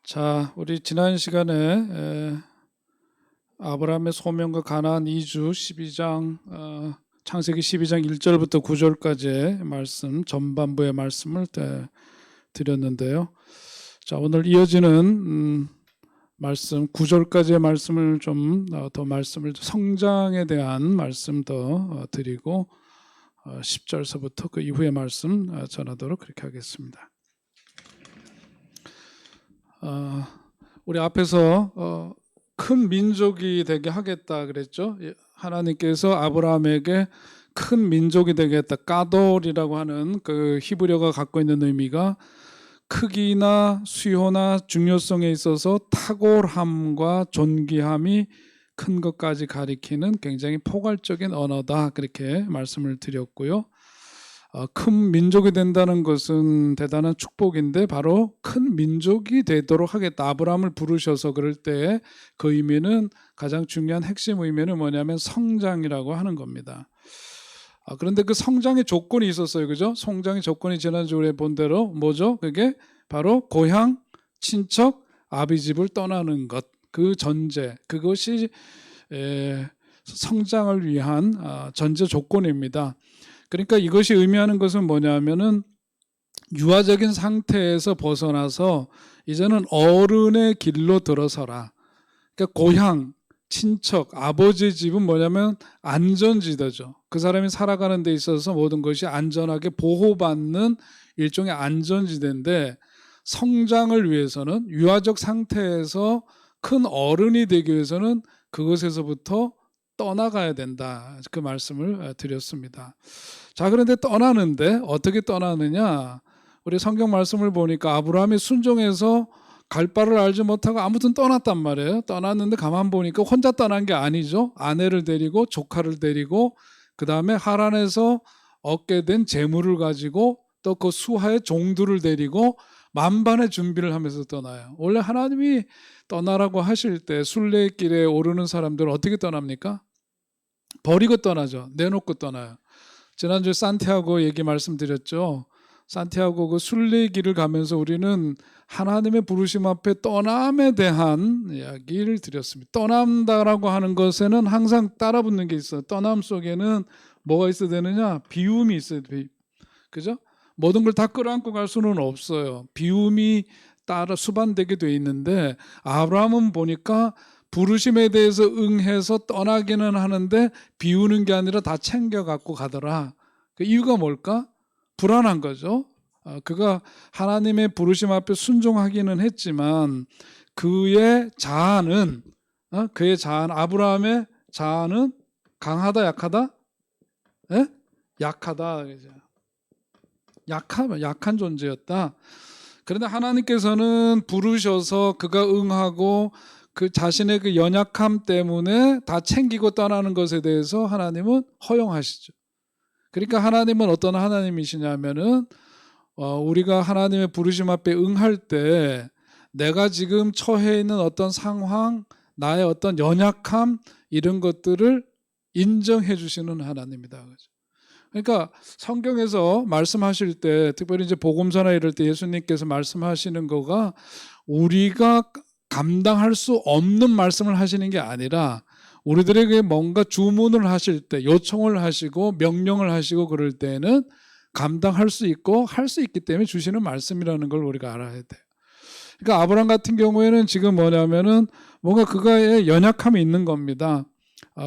자, 우리 지난 시간에 아브라함의 소명과 가나안 이주 12장 창세기 12장 1절부터 9절까지의 말씀 전반부의 말씀을 드렸는데요. 자, 오늘 이어지는 말씀 9절까지의 말씀을 좀 더 말씀을 성장에 대한 말씀 더 드리고 10절서부터 그 이후의 말씀 전하도록 그렇게 하겠습니다. 우리 앞에서 큰 민족이 되게 하겠다 그랬죠. 하나님께서 아브라함에게 큰 민족이 되겠다. 까돌이라고 하는 그 히브리어가 갖고 있는 의미가 크기나 수요나 중요성에 있어서 탁월함과 존귀함이 큰 것까지 가리키는 굉장히 포괄적인 언어다, 그렇게 말씀을 드렸고요. 큰 민족이 된다는 것은 대단한 축복인데 바로 큰 민족이 되도록 하겠다. 아브라함을 부르셔서 그럴 때 그 의미는, 가장 중요한 핵심 의미는 뭐냐면 성장이라고 하는 겁니다. 그런데 그 성장의 조건이 있었어요. 그죠? 성장의 조건이 지난주에 본 대로 뭐죠? 그게 바로 고향, 친척, 아비 집을 떠나는 것. 그 전제, 그것이 성장을 위한 전제 조건입니다. 그러니까 이것이 의미하는 것은 뭐냐면은 유아적인 상태에서 벗어나서 이제는 어른의 길로 들어서라. 그러니까 고향, 친척, 아버지 집은 뭐냐면 안전지대죠. 그 사람이 살아가는 데 있어서 모든 것이 안전하게 보호받는 일종의 안전지대인데, 성장을 위해서는, 유아적 상태에서 큰 어른이 되기 위해서는 그것에서부터 떠나가야 된다, 그 말씀을 드렸습니다. 자, 그런데 떠나는데 어떻게 떠나느냐? 우리 성경 말씀을 보니까 아브라함이 순종해서 갈 바를 알지 못하고 아무튼 떠났단 말이에요. 떠났는데 가만 보니까 혼자 떠난 게 아니죠. 아내를 데리고 조카를 데리고 그 다음에 하란에서 얻게 된 재물을 가지고 또 그 수하의 종들을 데리고 만반의 준비를 하면서 떠나요. 원래 하나님이 떠나라고 하실 때 순례길에 오르는 사람들은 어떻게 떠납니까? 버리고 떠나죠. 내놓고 떠나요. 지난주에 산티아고 얘기 말씀드렸죠. 산티아고 그 순례길을 가면서 우리는 하나님의 부르심 앞에 떠남에 대한 이야기를 드렸습니다. 떠난다라고 하는 것에는 항상 따라붙는 게 있어요. 떠남 속에는 뭐가 있어야 되느냐? 비움이 있어야 돼요. 그죠? 모든 걸 다 끌어안고 갈 수는 없어요. 비움이 따라 수반되게 돼 있는데, 아브라함은 보니까 부르심에 대해서 응해서 떠나기는 하는데 비우는 게 아니라 다 챙겨 갖고 가더라. 그 이유가 뭘까? 불안한 거죠. 그가 하나님의 부르심 앞에 순종하기는 했지만 그의 자아는, 아브라함의 자아는 강하다, 약하다? 예? 약하다. 약한 존재였다. 그런데 하나님께서는 부르셔서 그가 응하고 그 자신의 그 연약함 때문에 다 챙기고 떠나는 것에 대해서 하나님은 허용하시죠. 그러니까 하나님은 어떤 하나님이시냐면은 우리가 하나님의 부르심 앞에 응할 때 내가 지금 처해 있는 어떤 상황, 나의 어떤 연약함, 이런 것들을 인정해 주시는 하나님이다. 그러니까 성경에서 말씀하실 때, 특별히 이제 복음서나 이럴 때 예수님께서 말씀하시는 거가 우리가 감당할 수 없는 말씀을 하시는 게 아니라 우리들에게 뭔가 주문을 하실 때, 요청을 하시고 명령을 하시고 그럴 때는 감당할 수 있고 할 수 있기 때문에 주시는 말씀이라는 걸 우리가 알아야 돼요. 그러니까 아브라함 같은 경우에는 지금 뭐냐면은 뭔가 그가의 연약함이 있는 겁니다.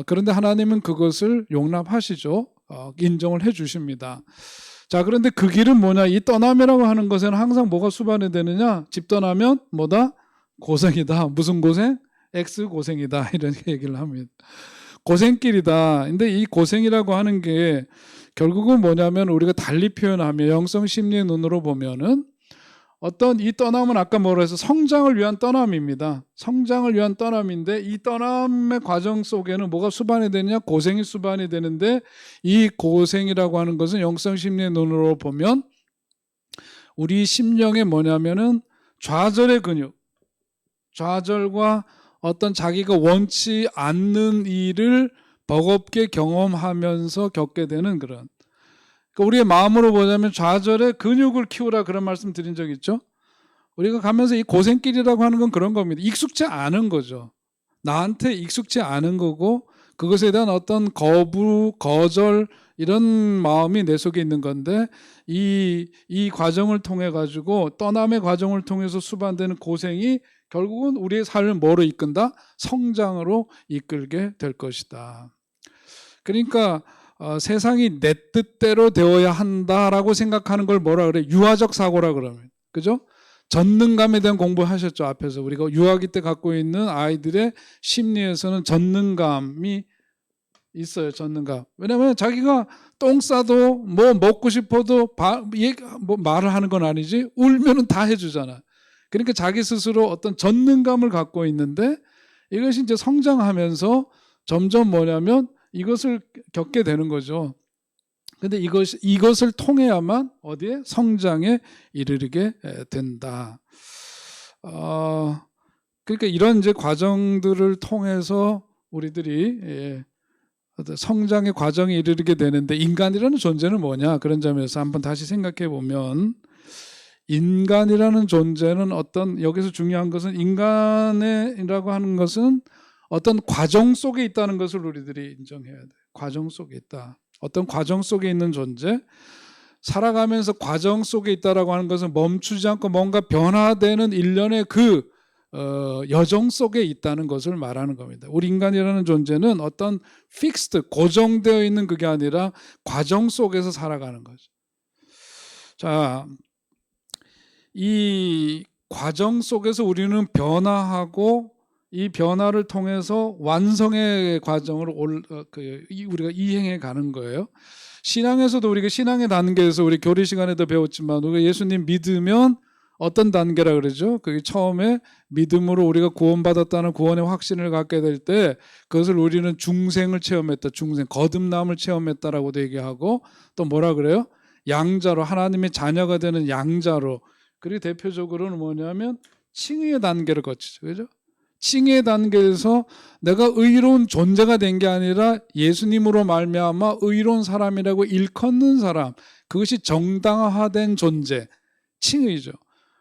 그런데 하나님은 그것을 용납하시죠. 인정을 해 주십니다. 자, 그런데 그 길은 뭐냐? 이 떠남이라고 하는 것에는 항상 뭐가 수반이 되느냐? 집 떠나면 뭐다? 고생이다. 무슨 고생? X 고생이다. 이런 얘기를 합니다. 고생길이다. 근데 이 고생이라고 하는 게 결국은 뭐냐면 우리가 달리 표현하면 영성 심리의 눈으로 보면은 어떤 이 떠남은 아까 뭐라 해서 성장을 위한 떠남입니다. 성장을 위한 떠남인데 이 떠남의 과정 속에는 뭐가 수반이 되느냐? 고생이 수반이 되는데 이 고생이라고 하는 것은 영성 심리의 눈으로 보면 우리 심령에 뭐냐면은 좌절의 근육, 좌절과 어떤 자기가 원치 않는 일을 버겁게 경험하면서 겪게 되는 그런, 그러니까 우리의 마음으로 보자면 좌절의 근육을 키우라, 그런 말씀 드린 적 있죠. 우리가 가면서 이 고생길이라고 하는 건 그런 겁니다. 익숙치 않은 거죠. 나한테 익숙치 않은 거고 그것에 대한 어떤 거부, 거절 이런 마음이 내 속에 있는 건데 이 과정을 통해 가지고 떠남의 과정을 통해서 수반되는 고생이 결국은 우리의 삶을 뭐로 이끈다? 성장으로 이끌게 될 것이다. 그러니까 세상이 내 뜻대로 되어야 한다라고 생각하는 걸 뭐라 그래? 유아적 사고라 그러면. 그죠? 전능감에 대한 공부하셨죠. 앞에서 우리가 유아기 때 갖고 있는 아이들의 심리에서는 전능감이 있어요. 전능감. 왜냐하면 자기가 똥 싸도 뭐 먹고 싶어도 뭐 말을 하는 건 아니지 울면은 다 해주잖아. 그러니까 자기 스스로 어떤 전능감을 갖고 있는데 이것이 이제 성장하면서 점점 뭐냐면 이것을 겪게 되는 거죠. 근데 이것을 통해야만 어디에? 성장에 이르게 된다. 그러니까 이런 이제 과정들을 통해서 우리들이 성장의 과정에 이르게 되는데 인간이라는 존재는 뭐냐? 그런 점에서 한번 다시 생각해 보면 인간이라는 존재는 어떤 여기서 중요한 것은 인간이라고 하는 것은 어떤 과정 속에 있다는 것을 우리들이 인정해야 돼. 과정 속에 있다. 어떤 과정 속에 있는 존재, 살아가면서 과정 속에 있다라고 하는 것은 멈추지 않고 뭔가 변화되는 일련의 그 여정 속에 있다는 것을 말하는 겁니다. 우리 인간이라는 존재는 어떤 픽스드, 고정되어 있는 그게 아니라 과정 속에서 살아가는 거죠. 자, 이 과정 속에서 우리는 변화하고 이 변화를 통해서 완성의 과정을 우리가 이행해 가는 거예요. 신앙에서도 우리가 신앙의 단계에서 우리 교리 시간에도 배웠지만 우리가 예수님 믿으면 어떤 단계라 그러죠? 그게 처음에 믿음으로 우리가 구원받았다는 구원의 확신을 갖게 될 때 그것을 우리는 중생을 체험했다. 중생, 거듭남을 체험했다라고도 얘기하고 또 뭐라 그래요? 양자로 하나님의 자녀가 되는 양자로. 그리고 대표적으로는 뭐냐면 칭의의 단계를 거치죠. 그죠? 칭의의 단계에서 내가 의로운 존재가 된 게 아니라 예수님으로 말미암아 의로운 사람이라고 일컫는 사람, 그것이 정당화된 존재, 칭의죠.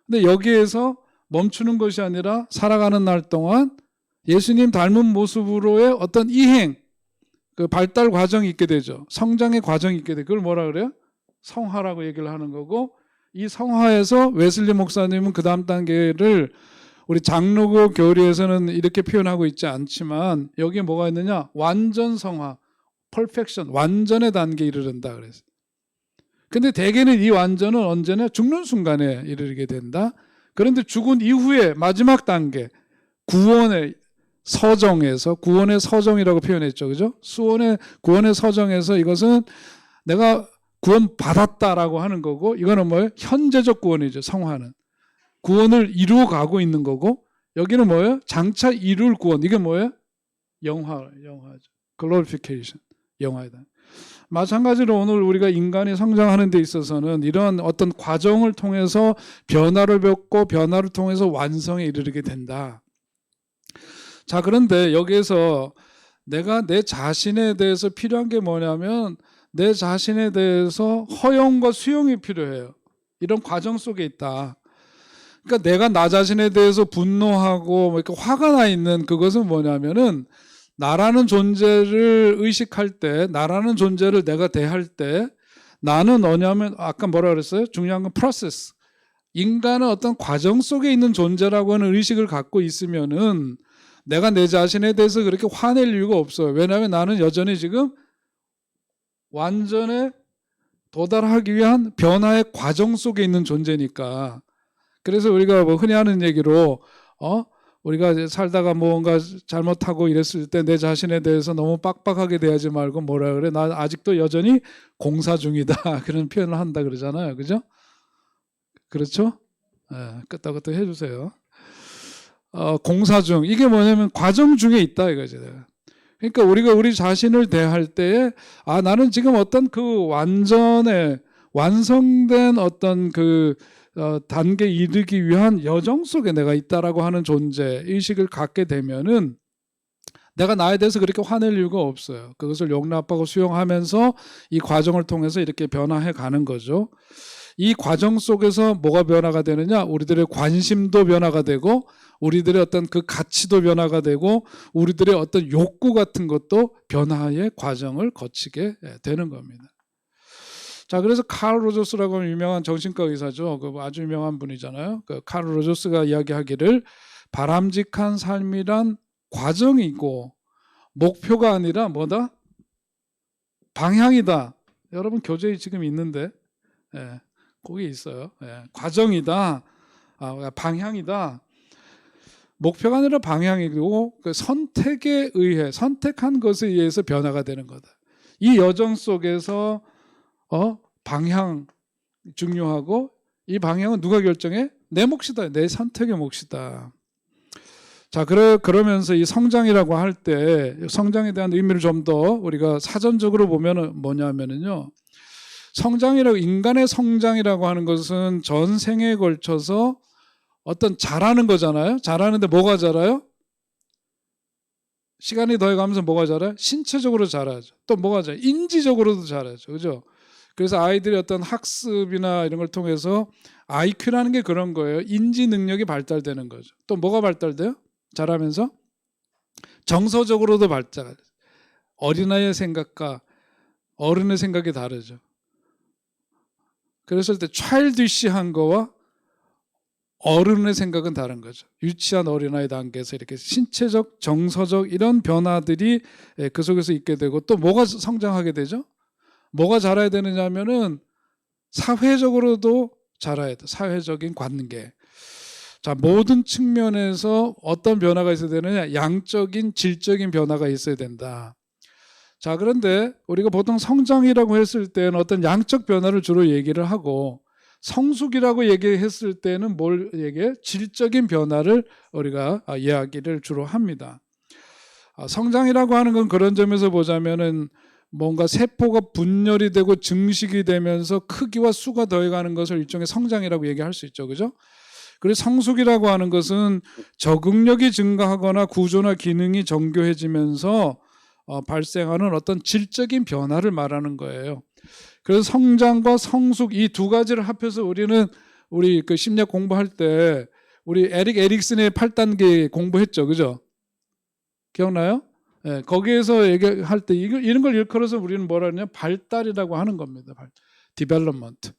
근데 여기에서 멈추는 것이 아니라 살아가는 날 동안 예수님 닮은 모습으로의 어떤 이행, 그 발달 과정이 있게 되죠. 성장의 과정이 있게 되죠. 그걸 뭐라 그래요? 성화라고 얘기를 하는 거고, 이 성화에서 웨슬리 목사님은 그 다음 단계를 우리 장로교 교리에서는 이렇게 표현하고 있지 않지만 여기에 뭐가 있느냐? 완전 성화, 퍼펙션, 완전의 단계에 이르른다 그래서. 근데 대개는 이 완전은 언제나 죽는 순간에 이르게 된다. 그런데 죽은 이후에 마지막 단계, 구원의 서정에서, 구원의 서정이라고 표현했죠. 그죠? 구원의 서정에서 이것은 내가 구원 받았다라고 하는 거고, 이거는 뭐예요? 현재적 구원이죠. 성화는. 구원을 이루어 가고 있는 거고, 여기는 뭐예요? 장차 이룰 구원. 이게 뭐예요? 영화죠. glorification. 영화이다. 마찬가지로 오늘 우리가 인간이 성장하는 데 있어서는 이런 어떤 과정을 통해서 변화를 겪고 변화를 통해서 완성에 이르게 된다. 자, 그런데 여기에서 내가 내 자신에 대해서 필요한 게 뭐냐면 내 자신에 대해서 허용과 수용이 필요해요. 이런 과정 속에 있다. 그러니까 내가 나 자신에 대해서 분노하고 이렇게 화가 나 있는 그것은 뭐냐면은 나라는 존재를 의식할 때, 나라는 존재를 내가 대할 때 나는 뭐냐면 아까 뭐라 그랬어요? 중요한 건 프로세스. 인간은 어떤 과정 속에 있는 존재라고 하는 의식을 갖고 있으면은 내가 내 자신에 대해서 그렇게 화낼 이유가 없어요. 왜냐하면 나는 여전히 지금 완전에 도달하기 위한 변화의 과정 속에 있는 존재니까. 그래서 우리가 뭐 흔히 하는 얘기로 우리가 살다가 뭔가 잘못하고 이랬을 때 내 자신에 대해서 너무 빡빡하게 대하지 말고 뭐라 그래? 나 아직도 여전히 공사 중이다. 그런 표현을 한다 그러잖아요. 그죠? 그렇죠? 끄떡끄떡 해주세요. 공사 중. 이게 뭐냐면 과정 중에 있다 이거지. 그러니까 우리가 우리 자신을 대할 때에 나는 지금 어떤 그 완성된 어떤 그 단계에 이르기 위한 여정 속에 내가 있다라고 하는 존재 의식을 갖게 되면은 내가 나에 대해서 그렇게 화낼 이유가 없어요. 그것을 용납하고 수용하면서 이 과정을 통해서 이렇게 변화해 가는 거죠. 이 과정 속에서 뭐가 변화가 되느냐? 우리들의 관심도 변화가 되고 우리들의 어떤 그 가치도 변화가 되고 우리들의 어떤 욕구 같은 것도 변화의 과정을 거치게 되는 겁니다. 자, 그래서 칼 로저스라고 하는 유명한 정신과 의사죠. 그 아주 유명한 분이잖아요. 그 칼 로저스가 이야기하기를 바람직한 삶이란 과정이고 목표가 아니라 뭐다? 방향이다. 여러분 교재에 지금 있는데 거기 있어요. 과정이다. 방향이다. 목표가 아니라 방향이고 그 선택에 의해 선택한 것에 의해서 변화가 되는 거다. 이 여정 속에서 방향 중요하고 이 방향은 누가 결정해? 내 몫이다. 내 선택의 몫이다. 자, 그러면서 이 성장이라고 할 때 성장에 대한 의미를 좀 더 우리가 사전적으로 보면은 뭐냐면은요. 인간의 성장이라고 하는 것은 전 생에 걸쳐서 어떤 자라는 거잖아요. 자라는데 뭐가 자라요? 시간이 더해가면서 뭐가 자라요? 신체적으로 자라죠. 또 뭐가 자라요? 인지적으로도 자라죠. 그죠? 그래서 아이들이 어떤 학습이나 이런 걸 통해서 IQ라는 게 그런 거예요. 인지 능력이 발달되는 거죠. 또 뭐가 발달돼요? 자라면서 정서적으로도 발달. 어린아이의 생각과 어른의 생각이 다르죠. 그랬을 때 차일드시한 거와 어른의 생각은 다른 거죠. 유치한 어린아이 단계에서 이렇게 신체적, 정서적 이런 변화들이 그 속에서 있게 되고 또 뭐가 성장하게 되죠? 뭐가 자라야 되느냐 하면은 사회적으로도 자라야 돼. 사회적인 관계. 자, 모든 측면에서 어떤 변화가 있어야 되느냐? 양적인, 질적인 변화가 있어야 된다. 자, 그런데 우리가 보통 성장이라고 했을 때는 어떤 양적 변화를 주로 얘기를 하고 성숙이라고 얘기했을 때는 뭘 얘기해? 질적인 변화를 우리가 이야기를 주로 합니다. 성장이라고 하는 건 그런 점에서 보자면은 뭔가 세포가 분열이 되고 증식이 되면서 크기와 수가 더해가는 것을 일종의 성장이라고 얘기할 수 있죠. 그죠? 그리고 성숙이라고 하는 것은 적응력이 증가하거나 구조나 기능이 정교해지면서 발생하는 어떤 질적인 변화를 말하는 거예요. 그래서 성장과 성숙 이 두 가지를 합해서 우리 그 심리학 공부할 때 우리 에릭 에릭슨의 8단계 공부했죠. 그죠? 기억나요? 거기에서 얘기할 때 이런 걸 일컬어서 우리는 뭐라 하냐? 발달이라고 하는 겁니다. development.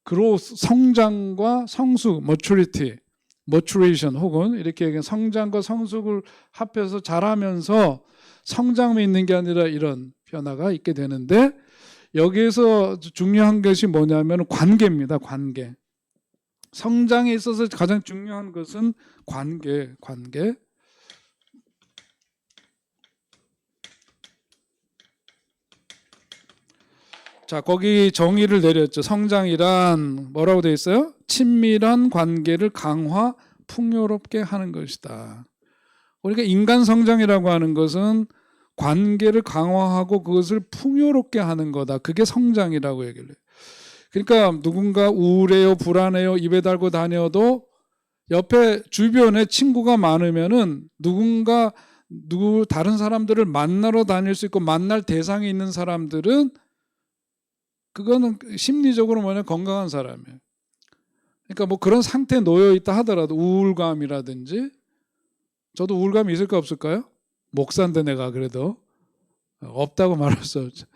그로스, 성장과 성숙, maturation 혹은 이렇게 성장과 성숙을 합해서 자라면서 성장만 있는 게 아니라 이런 변화가 있게 되는데 여기에서 중요한 것이 뭐냐면 관계입니다. 관계. 성장에 있어서 가장 중요한 것은 관계. 자, 거기 정의를 내렸죠. 성장이란 뭐라고 되어 있어요? 친밀한 관계를 강화, 풍요롭게 하는 것이다. 그러니까 인간 성장이라고 하는 것은 관계를 강화하고 그것을 풍요롭게 하는 거다. 그게 성장이라고 얘기를 해요. 그러니까 누군가 우울해요, 불안해요, 입에 달고 다녀도 옆에 주변에 친구가 많으면은 다른 사람들을 만나러 다닐 수 있고 만날 대상이 있는 사람들은 그거는 심리적으로 건강한 사람이에요. 그러니까 뭐 그런 상태에 놓여 있다 하더라도 우울감이라든지 저도 우울감이 있을까 없을까요? 목사인데 내가 그래도 없다고 말할 수 없죠.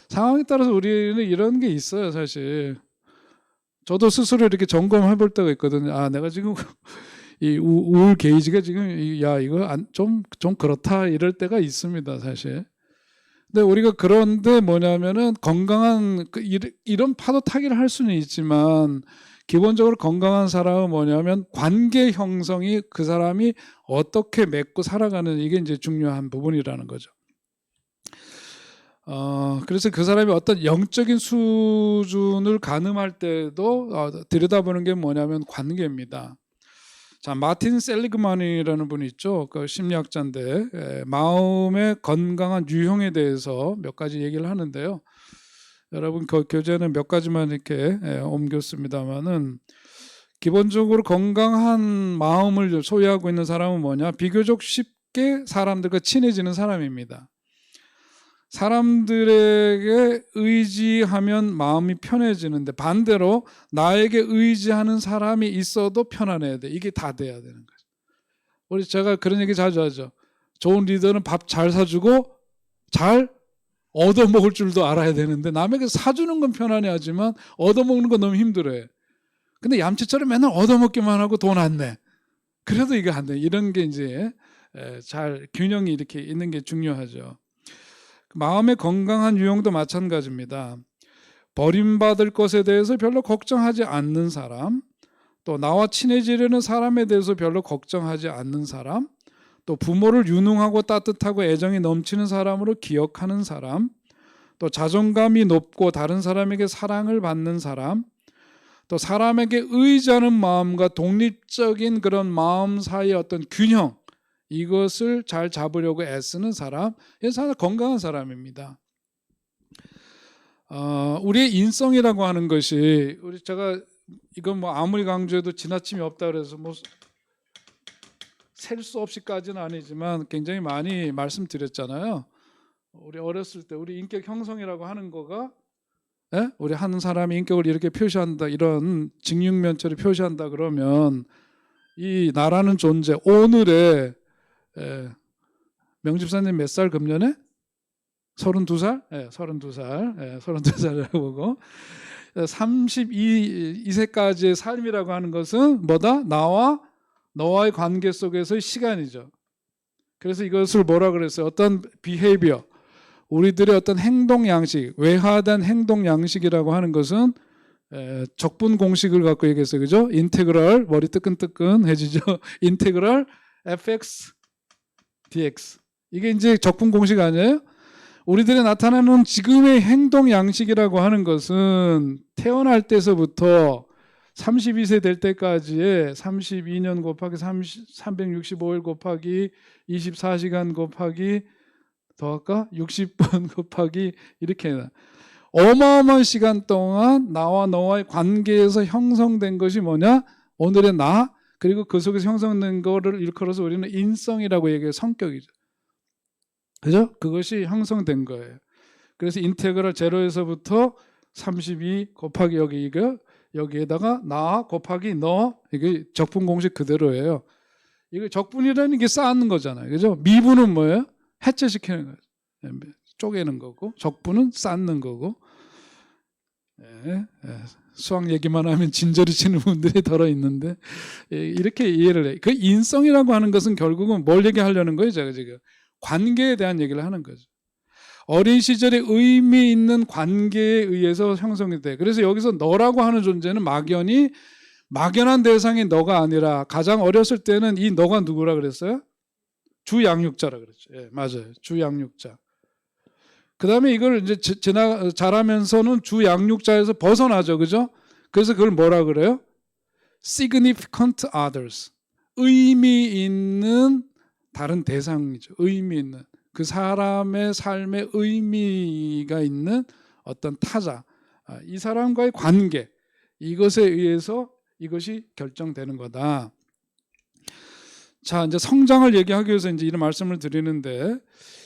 상황에 따라서 우리는 이런 게 있어요, 사실. 저도 스스로 이렇게 점검해 볼 때가 있거든요. 내가 지금 이 우울 게이지가 지금 이거 좀 그렇다 이럴 때가 있습니다, 사실. 근데 우리가 그런데 뭐냐면은 건강한 이런 파도 타기를 할 수는 있지만 기본적으로 건강한 사람은 뭐냐면 관계 형성이 그 사람이 어떻게 맺고 살아가는 이게 이제 중요한 부분이라는 거죠. 그래서 그 사람이 어떤 영적인 수준을 가늠할 때도 들여다보는 게 뭐냐면 관계입니다. 자, 마틴 셀리그만이라는 분이 있죠. 그 심리학자인데 마음의 건강한 유형에 대해서 몇 가지 얘기를 하는데요. 여러분 그 교재는 몇 가지만 이렇게 옮겼습니다만은 기본적으로 건강한 마음을 소유하고 있는 사람은 뭐냐? 비교적 쉽게 사람들과 친해지는 사람입니다. 사람들에게 의지하면 마음이 편해지는데 반대로 나에게 의지하는 사람이 있어도 편안해야 돼. 이게 다 돼야 되는 거죠. 제가 그런 얘기 자주 하죠. 좋은 리더는 밥 잘 사주고 잘 얻어먹을 줄도 알아야 되는데 남에게 사주는 건 편안해하지만 얻어먹는 건 너무 힘들어요. 근데 얌체처럼 맨날 얻어먹기만 하고 돈 안 내. 그래도 이게 안 돼. 이런 게 이제 잘 균형이 이렇게 있는 게 중요하죠. 마음의 건강한 유형도 마찬가지입니다. 버림받을 것에 대해서 별로 걱정하지 않는 사람, 또 나와 친해지려는 사람에 대해서 별로 걱정하지 않는 사람, 또 부모를 유능하고 따뜻하고 애정이 넘치는 사람으로 기억하는 사람, 또 자존감이 높고 다른 사람에게 사랑을 받는 사람, 또 사람에게 의지하는 마음과 독립적인 그런 마음 사이의 어떤 균형, 이것을 잘 잡으려고 애쓰는 사람, 이 사람 건강한 사람입니다. 우리의 인성이라고 하는 것이 제가 이건 뭐 아무리 강조해도 지나침이 없다 그래서 뭐 셀 수 없이까지는 아니지만 굉장히 많이 말씀드렸잖아요. 우리 어렸을 때 우리 인격 형성이라고 하는 거가 우리 한 사람의 인격을 이렇게 표시한다, 이런 직육면체를 표시한다 그러면 이 나라는 존재, 오늘의 명집사님 몇 살 금년에? 32살? 32살. 32살이라고 보고 32세까지의 삶이라고 하는 것은 뭐다? 나와 너와의 관계 속에서의 시간이죠. 그래서 이것을 뭐라 그랬어요? 어떤 비헤이비어, 우리들의 어떤 행동 양식, 외화된 행동 양식이라고 하는 것은 적분 공식을 갖고 얘기했어요. 그죠? 인테그럴, 머리 뜨끈뜨끈해지죠. 인테그럴 fx dx. 이게 이제 적분 공식 아니에요? 우리들이 나타나는 지금의 행동 양식이라고 하는 것은 태어날 때서부터 32세 될 때까지의 32년 곱하기 365일 곱하기 24시간 곱하기 더할까? 60분 곱하기 이렇게 어마어마한 시간 동안 나와 너와의 관계에서 형성된 것이 뭐냐? 오늘의 나, 그리고 그 속에서 형성된 거를 일컬어서 우리는 인성이라고 얘기해요. 성격이죠. 그죠? 그것이 형성된 거예요. 그래서 인테그럴 제로에서부터 32 곱하기 여기 이거, 여기에다가 나 곱하기 너, 이게 적분 공식 그대로예요. 이거 적분이라는 게 쌓는 거잖아요. 그죠? 미분은 뭐예요? 해체시키는 거죠. 쪼개는 거고, 적분은 쌓는 거고. 수학 얘기만 하면 진저리 치는 분들이 덜어 있는데 이렇게 이해를 해. 그 인성이라고 하는 것은 결국은 뭘 얘기하려는 거예요? 제가 지금 관계에 대한 얘기를 하는 거죠. 어린 시절에 의미 있는 관계에 의해서 형성이 돼. 그래서 여기서 너라고 하는 존재는 막연한 대상이 너가 아니라 가장 어렸을 때는 이 너가 누구라 그랬어요? 주양육자라 그랬죠. 예, 맞아요. 주양육자. 그 다음에 이걸 이제 자라면서는 주양육자에서 벗어나죠. 그죠? 그래서 그걸 뭐라 그래요? significant others. 의미 있는 다른 대상이죠. 의미 있는. 그 사람의 삶에 의미가 있는 어떤 타자. 이 사람과의 관계. 이것에 의해서 이것이 결정되는 거다. 자, 이제 성장을 얘기하기 위해서 이제 이런 말씀을 드리는데,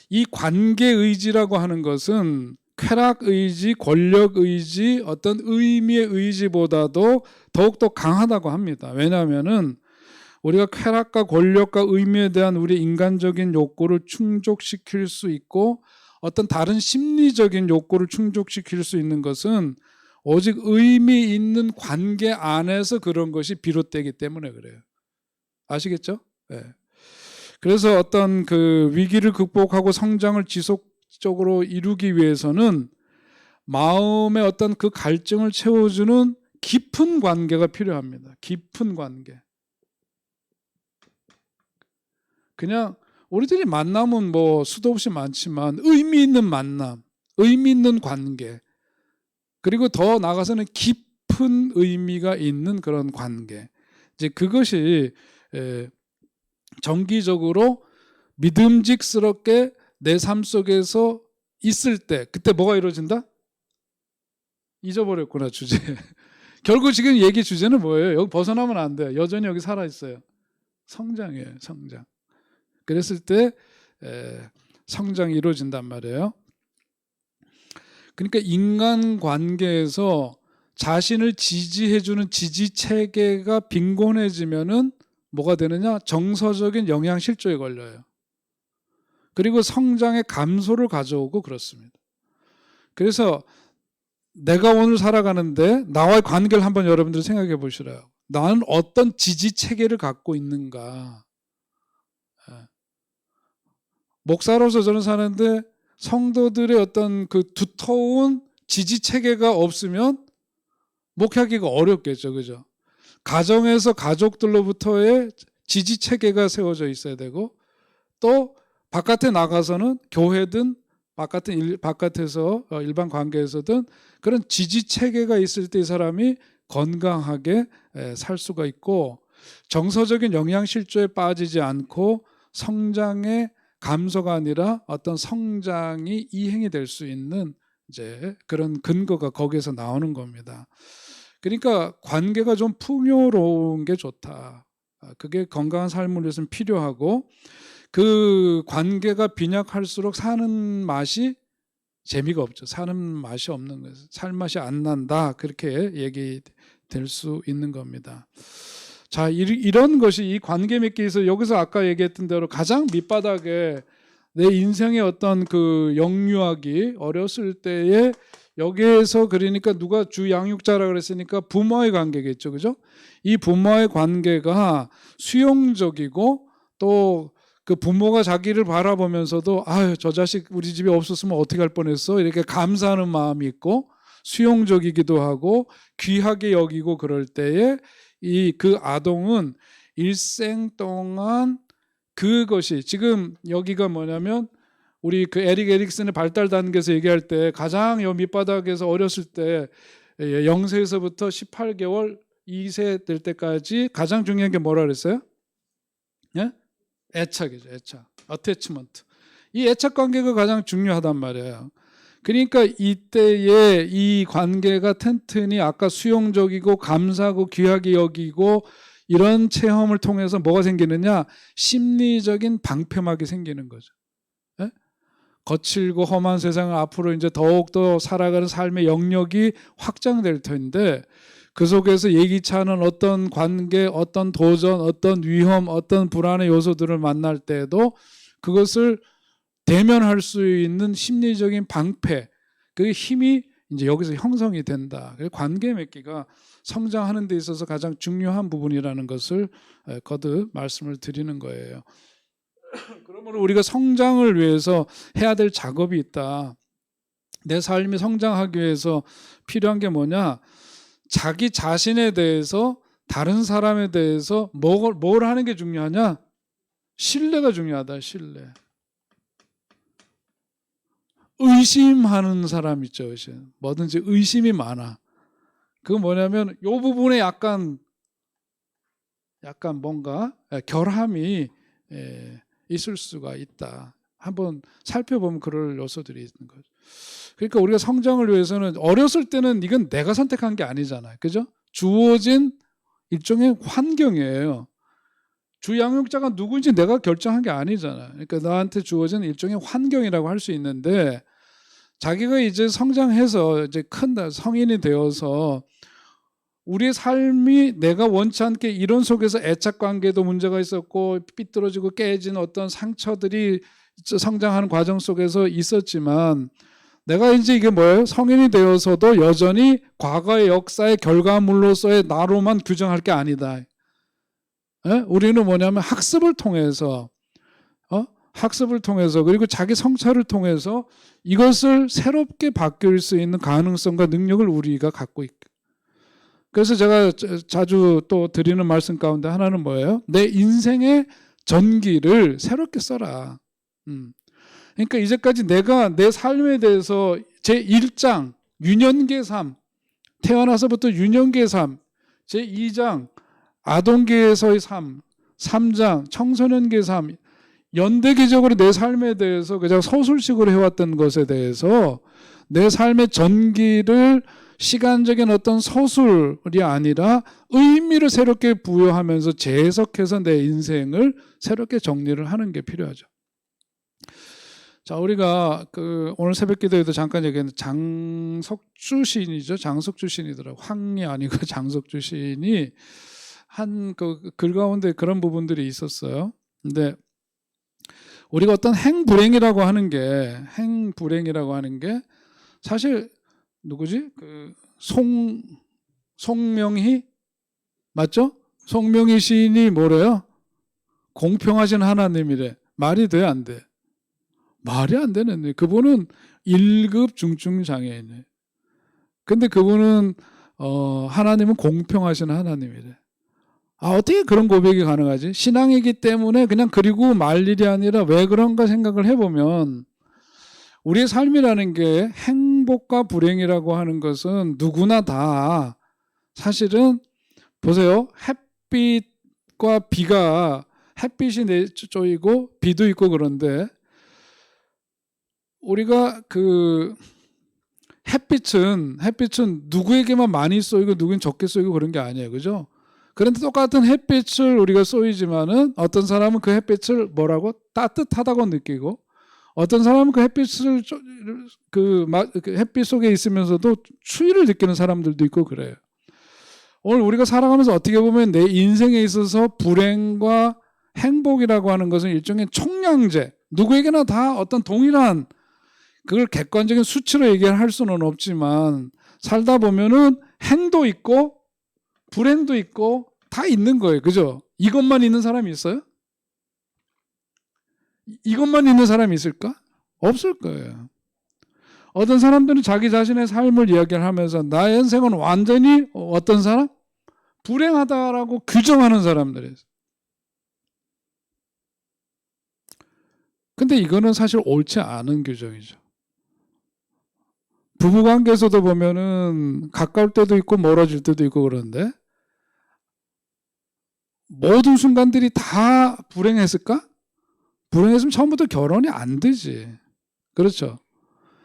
이 관계 의지라고 하는 것은 쾌락 의지, 권력 의지, 어떤 의미의 의지보다도 더욱더 강하다고 합니다. 왜냐하면은 우리가 쾌락과 권력과 의미에 대한 우리 인간적인 욕구를 충족시킬 수 있고 어떤 다른 심리적인 욕구를 충족시킬 수 있는 것은 오직 의미 있는 관계 안에서 그런 것이 비롯되기 때문에 그래요. 아시겠죠? 네. 그래서 어떤 그 위기를 극복하고 성장을 지속적으로 이루기 위해서는 마음의 어떤 그 갈증을 채워주는 깊은 관계가 필요합니다. 깊은 관계. 그냥 우리들이 만남은 뭐 수도 없이 많지만 의미 있는 만남, 의미 있는 관계, 그리고 더 나아가서는 깊은 의미가 있는 그런 관계. 이제 그것이 정기적으로 믿음직스럽게 내 삶 속에서 있을 때 그때 뭐가 이루어진다? 잊어버렸구나 주제. 결국 지금 얘기 주제는 뭐예요? 여기 벗어나면 안 돼요. 여전히 여기 살아있어요. 성장이에요. 성장. 그랬을 때 성장이 이루어진단 말이에요. 그러니까 인간 관계에서 자신을 지지해주는 지지 체계가 빈곤해지면은 뭐가 되느냐? 정서적인 영양실조에 걸려요. 그리고 성장의 감소를 가져오고 그렇습니다. 그래서 내가 오늘 살아가는데 나와의 관계를 한번 여러분들 생각해 보시라요. 나는 어떤 지지 체계를 갖고 있는가? 목사로서 저는 사는데 성도들의 어떤 그 두터운 지지 체계가 없으면 목회하기가 어렵겠죠, 그죠? 가정에서 가족들로부터의 지지 체계가 세워져 있어야 되고, 또 바깥에 나가서는 교회든 바깥에서 일반 관계에서든 그런 지지 체계가 있을 때 이 사람이 건강하게 살 수가 있고, 정서적인 영양실조에 빠지지 않고 성장의 감소가 아니라 어떤 성장이 이행이 될 수 있는 이제 그런 근거가 거기에서 나오는 겁니다. 그러니까 관계가 좀 풍요로운 게 좋다. 그게 건강한 삶을 위해서는 필요하고, 그 관계가 빈약할수록 사는 맛이 재미가 없죠. 사는 맛이 없는 거예요. 살 맛이 안 난다. 그렇게 얘기될 수 있는 겁니다. 자, 이런 것이 이 관계 맺기에 있어서 여기서 아까 얘기했던 대로 가장 밑바닥에 내 인생의 어떤 그 영유아기 어렸을 때에 여기에서 그러니까 누가 주 양육자라 그랬으니까 부모의 관계겠죠, 그죠? 이 부모의 관계가 수용적이고 또 그 부모가 자기를 바라보면서도 아유 저 자식 우리 집에 없었으면 어떻게 할 뻔했어 이렇게 감사하는 마음이 있고 수용적이기도 하고 귀하게 여기고 그럴 때에 그 아동은 일생 동안 그것이 지금 여기가 뭐냐면 우리 그 에릭 에릭슨의 발달 단계에서 얘기할 때 가장 요 밑바닥에서 어렸을 때 0세에서부터 18개월 2세 될 때까지 가장 중요한 게 뭐라 그랬어요? 예? 애착이죠. 애착. 어태치먼트. 이 애착 관계가 가장 중요하단 말이에요. 그러니까 이때에 이 관계가 튼튼히 아까 수용적이고 감사하고 귀하게 여기고 이런 체험을 통해서 뭐가 생기느냐? 심리적인 방패막이 생기는 거죠. 예? 거칠고 험한 세상을 앞으로 이제 더욱더 살아가는 삶의 영역이 확장될 텐데 그 속에서 예기치 않은 어떤 관계, 어떤 도전, 어떤 위험, 어떤 불안의 요소들을 만날 때에도 그것을 대면할 수 있는 심리적인 방패, 그 힘이 이제 여기서 형성이 된다. 관계 맺기가 성장하는 데 있어서 가장 중요한 부분이라는 것을 거듭 말씀을 드리는 거예요. 그러므로 우리가 성장을 위해서 해야 될 작업이 있다. 내 삶이 성장하기 위해서 필요한 게 뭐냐? 자기 자신에 대해서 다른 사람에 대해서 뭘 하는 게 중요하냐? 신뢰가 중요하다. 신뢰. 의심하는 사람 있죠. 의심. 뭐든지 의심이 많아. 그건 뭐냐면 이 부분에 약간 뭔가 결함이 있을 수가 있다. 한번 살펴보면 그럴 요소들이 있는 거죠. 그러니까 우리가 성장을 위해서는 어렸을 때는 이건 내가 선택한 게 아니잖아요. 그죠? 주어진 일종의 환경이에요. 주 양육자가 누구인지 내가 결정한 게 아니잖아요. 그러니까 나한테 주어진 일종의 환경이라고 할 수 있는데 자기가 이제 성장해서 이제 큰 성인이 되어서 우리의 삶이 내가 원치 않게 이런 속에서 애착 관계도 문제가 있었고 삐뚤어지고 깨진 어떤 상처들이 성장하는 과정 속에서 있었지만 내가 이제 이게 뭐예요? 성인이 되어서도 여전히 과거의 역사의 결과물로서의 나로만 규정할 게 아니다. 우리는 뭐냐면 학습을 통해서 그리고 자기 성찰을 통해서 이것을 새롭게 바뀔 수 있는 가능성과 능력을 우리가 갖고 있고 그래서 제가 자주 또 드리는 말씀 가운데 하나는 뭐예요? 내 인생의 전기를 새롭게 써라. 그러니까 이제까지 내가 내 삶에 대해서 제1장 유년기의 삶, 태어나서부터 유년기의 삶, 제2장 아동기에서의 삶, 3장 청소년기의 삶, 연대기적으로 내 삶에 대해서 그냥 서술식으로 해왔던 것에 대해서 내 삶의 전기를 시간적인 어떤 서술이 아니라 의미를 새롭게 부여하면서 재해석해서 내 인생을 새롭게 정리를 하는 게 필요하죠. 자, 우리가 오늘 새벽 기도에도 잠깐 얘기했는데 장석주 시인이죠. 장석주 시인이더라고. 황이 아니고 장석주 시인이 한 글 가운데 그런 부분들이 있었어요. 근데 우리가 어떤 행불행이라고 하는 게 사실 누구지? 송명희 맞죠? 송명희 시인이 뭐래요? 공평하신 하나님이래. 말이 돼, 안 돼? 말이 안 되는데. 그분은 1급 중증 장애인이에요. 근데 그분은 하나님은 공평하신 하나님이래. 어떻게 그런 고백이 가능하지? 신앙이기 때문에 그냥 그리고 말 일이 아니라 왜 그런가 생각을 해보면 우리의 삶이라는 게 행복과 불행이라고 하는 것은 누구나 다 사실은 보세요. 햇빛과 비가 햇빛이 쪼이고 비도 있고 그런데 우리가 햇빛은 누구에게만 많이 쏘이고 누구는 적게 쏘이고 그런 게 아니에요. 그죠? 그런데 똑같은 햇빛을 우리가 쏘이지만은 어떤 사람은 그 햇빛을 뭐라고? 따뜻하다고 느끼고 어떤 사람은 그 햇빛을 그 햇빛 속에 있으면서도 추위를 느끼는 사람들도 있고 그래요. 오늘 우리가 살아가면서 어떻게 보면 내 인생에 있어서 불행과 행복이라고 하는 것은 일종의 총량제. 누구에게나 다 어떤 동일한 그걸 객관적인 수치로 얘기할 수는 없지만 살다 보면은 행도 있고 불행도 있고 다 있는 거예요. 그죠? 이것만 있는 사람이 있어요? 이것만 있는 사람이 있을까? 없을 거예요. 어떤 사람들은 자기 자신의 삶을 이야기를 하면서 나의 인생은 완전히 어떤 사람? 불행하다라고 규정하는 사람들이에요. 근데 이거는 사실 옳지 않은 규정이죠. 부부관계에서도 보면은 가까울 때도 있고 멀어질 때도 있고 그런데 모든 순간들이 다 불행했을까? 불행했으면 처음부터 결혼이 안 되지. 그렇죠.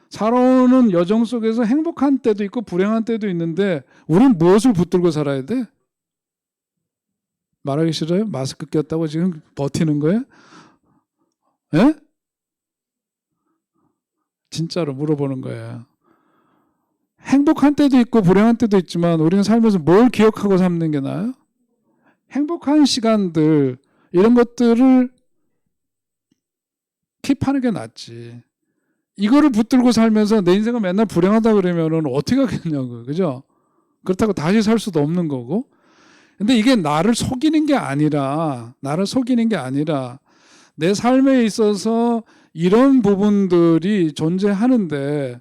살아오는 여정 속에서 행복한 때도 있고 불행한 때도 있는데 우리는 무엇을 붙들고 살아야 돼? 말하기 싫어요? 마스크 꼈다고 지금 버티는 거예요? 예? 진짜로 물어보는 거예요. 행복한 때도 있고 불행한 때도 있지만 우리는 살면서 뭘 기억하고 삶는 게 나아요? 행복한 시간들 이런 것들을 킵하는 게 낫지. 이거를 붙들고 살면서 내 인생은 맨날 불행하다 그러면은 어떻게 하겠냐고. 그죠? 그렇다고 다시 살 수도 없는 거고. 근데 이게 나를 속이는 게 아니라 내 삶에 있어서 이런 부분들이 존재하는데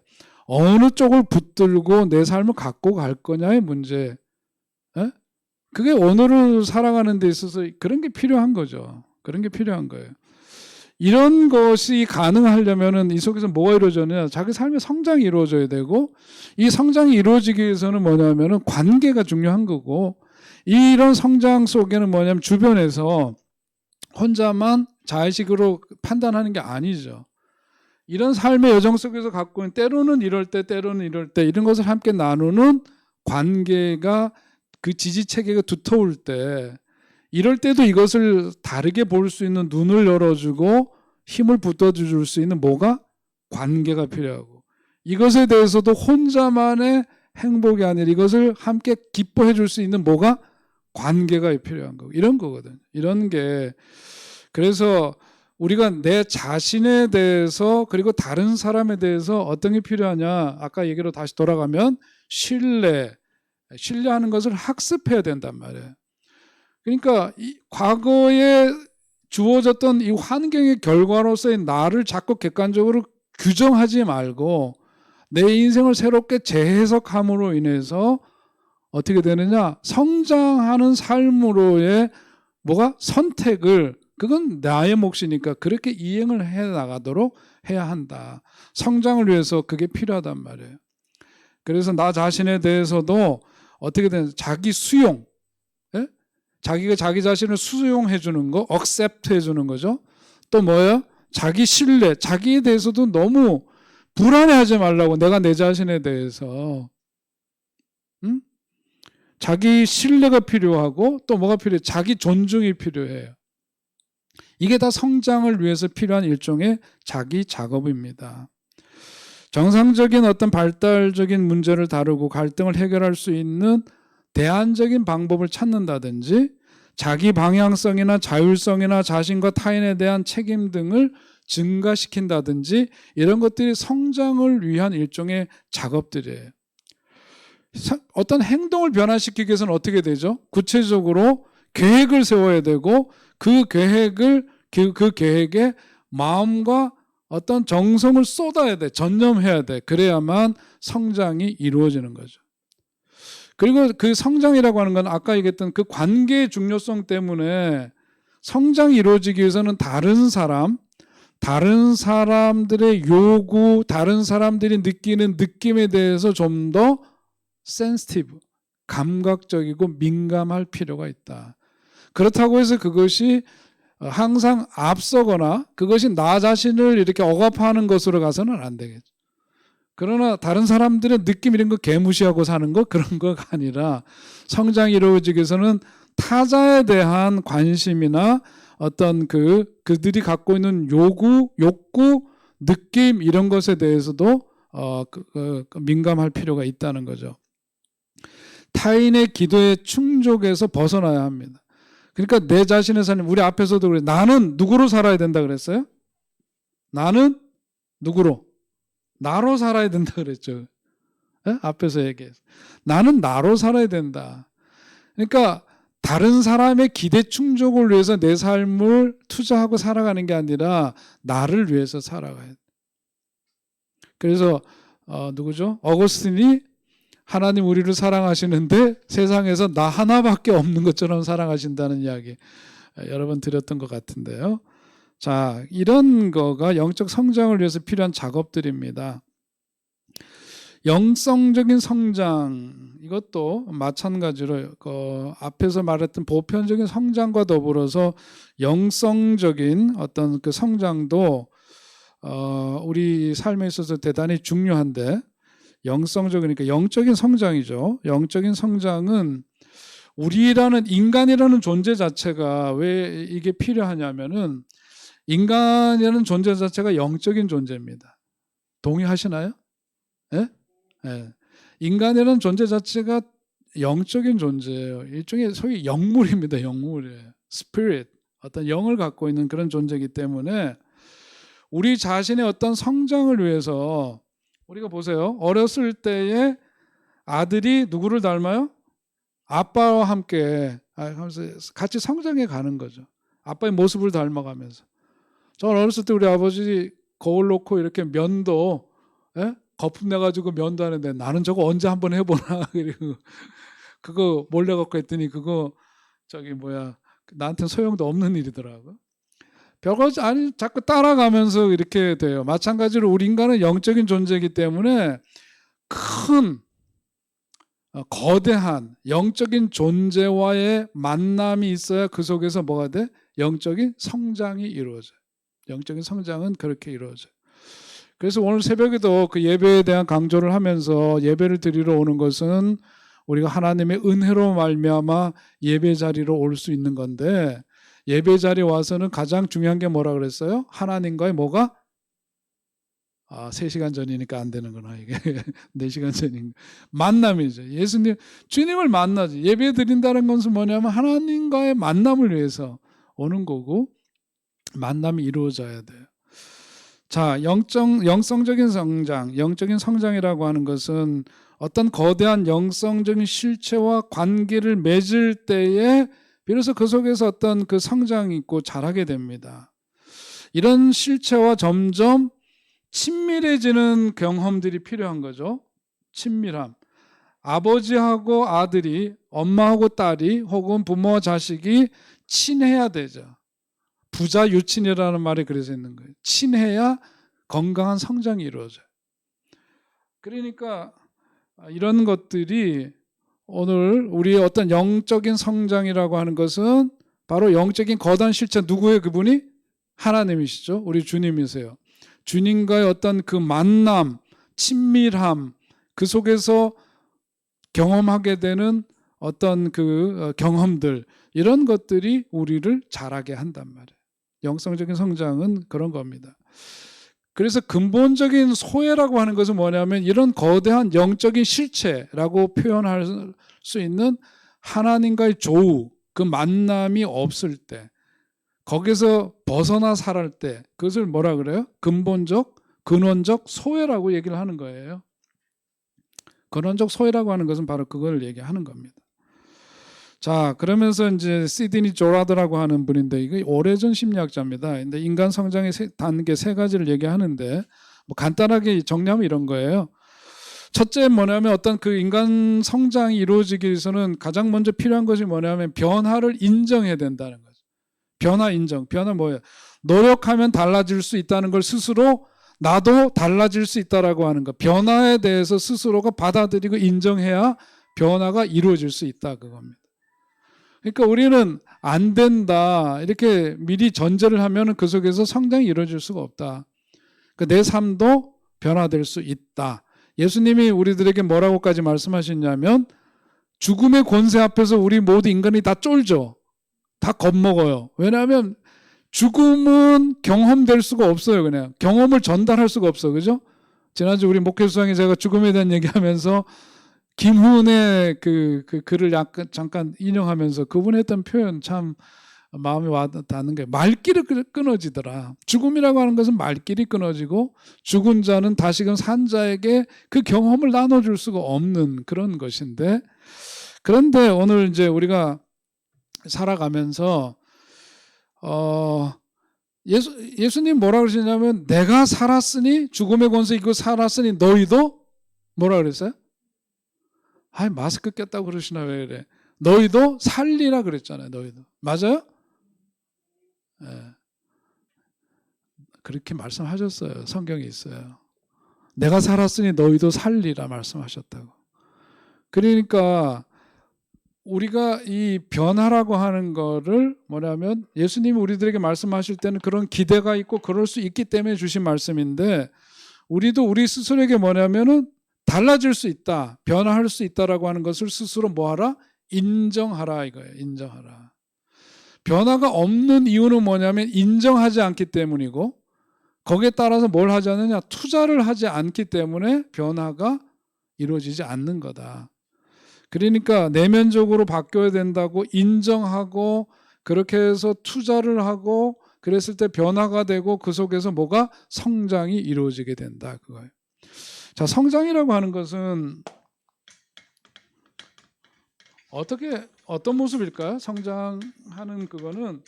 어느 쪽을 붙들고 내 삶을 갖고 갈 거냐의 문제. 에? 그게 오늘을 살아가는 데 있어서 그런 게 필요한 거죠. 그런 게 필요한 거예요. 이런 것이 가능하려면은 이 속에서 뭐가 이루어져냐? 자기 삶의 성장이 이루어져야 되고 이 성장이 이루어지기 위해서는 뭐냐면은 관계가 중요한 거고 이런 성장 속에는 뭐냐면 주변에서 혼자만 자의식으로 판단하는 게 아니죠. 이런 삶의 여정 속에서 갖고 있는 때로는 이럴 때 이런 것을 함께 나누는 관계가 그 지지체계가 두터울 때 이럴 때도 이것을 다르게 볼 수 있는 눈을 열어주고 힘을 붙어줄 수 있는 뭐가? 관계가 필요하고 이것에 대해서도 혼자만의 행복이 아니라 이것을 함께 기뻐해 줄 수 있는 뭐가? 관계가 필요한 거고 이런 거거든요. 이런 게 그래서 우리가 내 자신에 대해서 그리고 다른 사람에 대해서 어떤 게 필요하냐 아까 얘기로 다시 돌아가면 신뢰하는 것을 학습해야 된단 말이에요. 그러니까 이 과거에 주어졌던 이 환경의 결과로서의 나를 자꾸 객관적으로 규정하지 말고 내 인생을 새롭게 재해석함으로 인해서 어떻게 되느냐 성장하는 삶으로의 뭐가 선택을 그건 나의 몫이니까 그렇게 이행을 해 나가도록 해야 한다. 성장을 위해서 그게 필요하단 말이에요. 그래서 나 자신에 대해서도 어떻게 되는 자기 수용, 예? 자기가 자기 자신을 수용해 주는 거, accept 해 주는 거죠. 또 뭐예요? 자기 신뢰, 자기에 대해서도 너무 불안해하지 말라고 내가 내 자신에 대해서 응? 자기 신뢰가 필요하고 또 뭐가 필요해? 자기 존중이 필요해요. 이게 다 성장을 위해서 필요한 일종의 자기 작업입니다. 정상적인 어떤 발달적인 문제를 다루고 갈등을 해결할 수 있는 대안적인 방법을 찾는다든지 자기 방향성이나 자율성이나 자신과 타인에 대한 책임 등을 증가시킨다든지 이런 것들이 성장을 위한 일종의 작업들이에요. 어떤 행동을 변화시키기 위해서는 어떻게 되죠? 구체적으로 계획을 세워야 되고 그 계획에 마음과 어떤 정성을 쏟아야 돼. 전념해야 돼. 그래야만 성장이 이루어지는 거죠. 그리고 그 성장이라고 하는 건 아까 얘기했던 그 관계의 중요성 때문에 성장이 이루어지기 위해서는 다른 사람들의 요구, 다른 사람들이 느끼는 느낌에 대해서 좀 더 센시티브, 감각적이고 민감할 필요가 있다. 그렇다고 해서 그것이 항상 앞서거나 그것이 나 자신을 이렇게 억압하는 것으로 가서는 안 되겠죠. 그러나 다른 사람들의 느낌 이런 거 개무시하고 사는 거 그런 거가 아니라 성장이 이루어지기 위해서는 타자에 대한 관심이나 어떤 그들이 갖고 있는 욕구, 느낌 이런 것에 대해서도 민감할 필요가 있다는 거죠. 타인의 기도의 충족에서 벗어나야 합니다. 그러니까 내 자신의 삶, 우리 앞에서도 그래. 나는 누구로 살아야 된다 그랬어요? 나는 누구로? 나로 살아야 된다 그랬죠. 네? 앞에서 얘기해서. 나는 나로 살아야 된다. 그러니까 다른 사람의 기대 충족을 위해서 내 삶을 투자하고 살아가는 게 아니라 나를 위해서 살아가야 돼. 그래서 누구죠? 어거스틴이 하나님 우리를 사랑하시는데 세상에서 나 하나밖에 없는 것처럼 사랑하신다는 이야기 여러 번 드렸던 것 같은데요. 자, 이런 거가 영적 성장을 위해서 필요한 작업들입니다. 영성적인 성장 이것도 마찬가지로 앞에서 말했던 보편적인 성장과 더불어서 영성적인 어떤 그 성장도 우리 삶에 있어서 대단히 중요한데 영성적이니까 영적인 성장이죠. 영적인 성장은 우리라는 인간이라는 존재 자체가 왜 이게 필요하냐면은 인간이라는 존재 자체가 영적인 존재입니다. 동의하시나요? 예? 예. 인간이라는 존재 자체가 영적인 존재예요. 일종의 소위 영물입니다. 영물이에요. 스피릿, 어떤 영을 갖고 있는 그런 존재이기 때문에 우리 자신의 어떤 성장을 위해서 우리가 보세요. 어렸을 때에 아들이 누구를 닮아요? 아빠와 함께 하면서 같이 성장해 가는 거죠. 아빠의 모습을 닮아가면서. 저는 어렸을 때 우리 아버지 거울 놓고 이렇게 면도 거품 내가지고 면도 하는데 나는 저거 언제 한번 해보나. 그리고 그거 몰래 갖고 했더니 그거 나한테는 소용도 없는 일이더라고. 별거 아니 자꾸 따라가면서 이렇게 돼요. 마찬가지로 우리 인간은 영적인 존재이기 때문에 큰 거대한 영적인 존재와의 만남이 있어야 그 속에서 뭐가 돼? 영적인 성장이 이루어져요. 영적인 성장은 그렇게 이루어져요. 그래서 오늘 새벽에도 그 예배에 대한 강조를 하면서 예배를 드리러 오는 것은 우리가 하나님의 은혜로 말미암아 예배 자리로 올 수 있는 건데 예배 자리에 와서는 가장 중요한 게 뭐라 그랬어요? 하나님과의 뭐가? 3시간 전이니까 안 되는구나 이게 4시간 전인 만남이죠. 예수님 주님을 만나지. 예배 드린다는 것은 뭐냐면 하나님과의 만남을 위해서 오는 거고 만남이 이루어져야 돼요. 자, 영성적인 성장, 영적인 성장이라고 하는 것은 어떤 거대한 영성적인 실체와 관계를 맺을 때에 비로소 그 속에서 어떤 그 성장이 있고 자라게 됩니다. 이런 실체와 점점 친밀해지는 경험들이 필요한 거죠. 친밀함. 아버지하고 아들이, 엄마하고 딸이 혹은 부모와 자식이 친해야 되죠. 부자 유친이라는 말이 그래서 있는 거예요. 친해야 건강한 성장이 이루어져요. 그러니까 이런 것들이 오늘 우리의 어떤 영적인 성장이라고 하는 것은 바로 영적인 거대한 실체 누구예요? 그분이? 하나님이시죠. 우리 주님이세요. 주님과의 어떤 그 만남, 친밀함 그 속에서 경험하게 되는 어떤 그 경험들 이런 것들이 우리를 자라게 한단 말이에요. 영성적인 성장은 그런 겁니다. 그래서 근본적인 소외라고 하는 것은 뭐냐면 이런 거대한 영적인 실체라고 표현할 수 있는 하나님과의 조우, 그 만남이 없을 때, 거기서 벗어나 살할 때, 그것을 뭐라 그래요? 근원적 소외라고 얘기를 하는 거예요. 근원적 소외라고 하는 것은 바로 그걸 얘기하는 겁니다. 자, 그러면서 이제 시드니 조라드라고 하는 분인데, 이거 오래전 심리학자입니다. 근데 인간 성장의 단계 세 가지를 얘기하는데, 뭐 간단하게 정리하면 이런 거예요. 첫째 뭐냐면 어떤 그 인간 성장이 이루어지기 위해서는 가장 먼저 필요한 것이 뭐냐면 변화를 인정해야 된다는 거죠. 변화 인정. 변화 뭐예요? 노력하면 달라질 수 있다는 걸 스스로 나도 달라질 수 있다라고 하는 거. 변화에 대해서 스스로가 받아들이고 인정해야 변화가 이루어질 수 있다 그겁니다. 그러니까 우리는 안 된다 이렇게 미리 전제를 하면 그 속에서 성장이 이루어질 수가 없다. 그러니까 내 삶도 변화될 수 있다. 예수님이 우리들에게 뭐라고까지 말씀하셨냐면 죽음의 권세 앞에서 우리 모두 인간이 다 쫄죠. 다 겁먹어요. 왜냐하면 죽음은 경험될 수가 없어요. 그냥 경험을 전달할 수가 없어. 그죠? 지난주 우리 목회수상에 제가 죽음에 대한 얘기하면서 김훈의 그 글을 약간 잠깐 인용하면서 그분이 했던 표현 참 마음에 와닿는 게 말길이 끊어지더라. 죽음이라고 하는 것은 말길이 끊어지고 죽은 자는 다시금 산 자에게 그 경험을 나눠줄 수가 없는 그런 것인데, 그런데 오늘 이제 살아가면서 예수님 뭐라 그러시냐면 내가 살았으니 죽음의 권세 있고 살았으니 너희도 뭐라 그랬어요? 아이 마스크 꼈다고 그러시나 왜 그래? 너희도 살리라 그랬잖아요. 너희도 맞아요? 네. 그렇게 말씀하셨어요. 성경에 있어요. 내가 살았으니 너희도 살리라 말씀하셨다고. 그러니까 우리가 이 변화라고 하는 거를 뭐냐면 예수님이 우리들에게 말씀하실 때는 그런 기대가 있고 그럴 수 있기 때문에 주신 말씀인데, 우리도 우리 스스로에게 뭐냐면은 달라질 수 있다, 변화할 수 있다라고 하는 것을 스스로 뭐하라? 인정하라 이거예요. 인정하라. 변화가 없는 이유는 뭐냐면 인정하지 않기 때문이고, 거기에 따라서 뭘 하지 않느냐? 투자를 하지 않기 때문에 변화가 이루어지지 않는 거다. 그러니까 내면적으로 바뀌어야 된다고 인정하고 그렇게 해서 투자를 하고 그랬을 때 변화가 되고 그 속에서 뭐가 성장이 이루어지게 된다 그거예요. 자, 성장이라고 하는 것은 어떤 모습일까요? 성장하는 그거는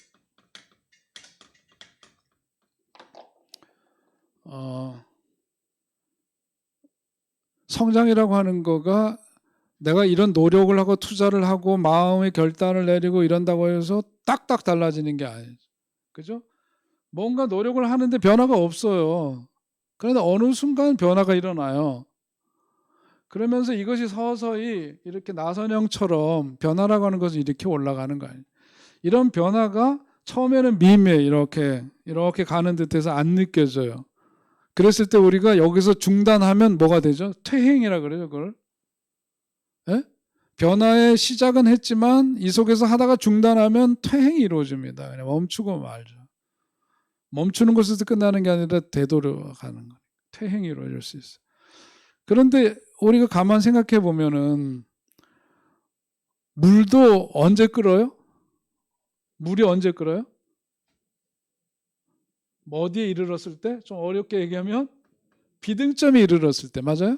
성장이라고 하는 거가 내가 이런 노력을 하고 투자를 하고 마음의 결단을 내리고 이런다고 해서 딱딱 달라지는 게 아니죠. 그죠? 뭔가 노력을 하는데 변화가 없어요. 그런데 어느 순간 변화가 일어나요. 그러면서 이것이 서서히 이렇게 나선형처럼 변화라고 하는 것은 이렇게 올라가는 거예요. 이런 변화가 처음에는 미미해 이렇게 가는 듯해서 안 느껴져요. 그랬을 때 우리가 여기서 중단하면 뭐가 되죠? 퇴행이라 그래요, 그걸. 예? 변화의 시작은 했지만 이 속에서 하다가 중단하면 퇴행이 이루어집니다. 그냥 멈추고 말죠. 멈추는 것에서 끝나는 게 아니라 되돌아가는 거예요. 퇴행이 이루어질 수 있어요. 그런데 우리가 가만 생각해 보면은 물도 언제 끓어요? 물이 언제 끓어요? 뭐 어디에 이르렀을 때? 좀 어렵게 얘기하면 비등점에 이르렀을 때. 맞아요?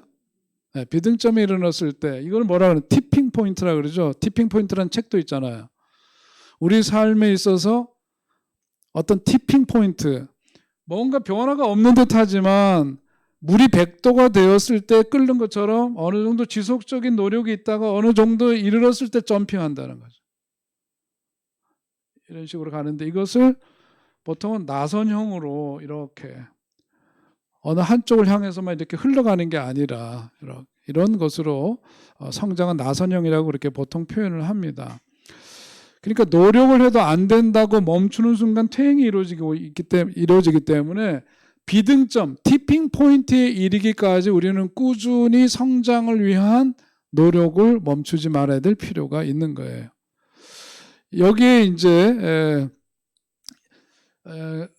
네, 비등점에 이르렀을 때. 이걸 뭐라 그러나 티핑 포인트라 그러죠. 티핑 포인트라는 책도 있잖아요. 우리 삶에 있어서 어떤 티핑 포인트, 뭔가 변화가 없는 듯하지만 물이 100도가 되었을 때 끓는 것처럼 어느 정도 지속적인 노력이 있다가 어느 정도 이르렀을 때 점핑한다는 거죠. 이런 식으로 가는데 이것을 보통은 나선형으로 이렇게 어느 한쪽을 향해서만 이렇게 흘러가는 게 아니라 이런 것으로 성장은 나선형이라고 그렇게 보통 표현을 합니다. 그러니까 노력을 해도 안 된다고 멈추는 순간 퇴행이 이루어지기 때문에 비등점, 티핑 포인트에 이르기까지 우리는 꾸준히 성장을 위한 노력을 멈추지 말아야 될 필요가 있는 거예요. 여기에 이제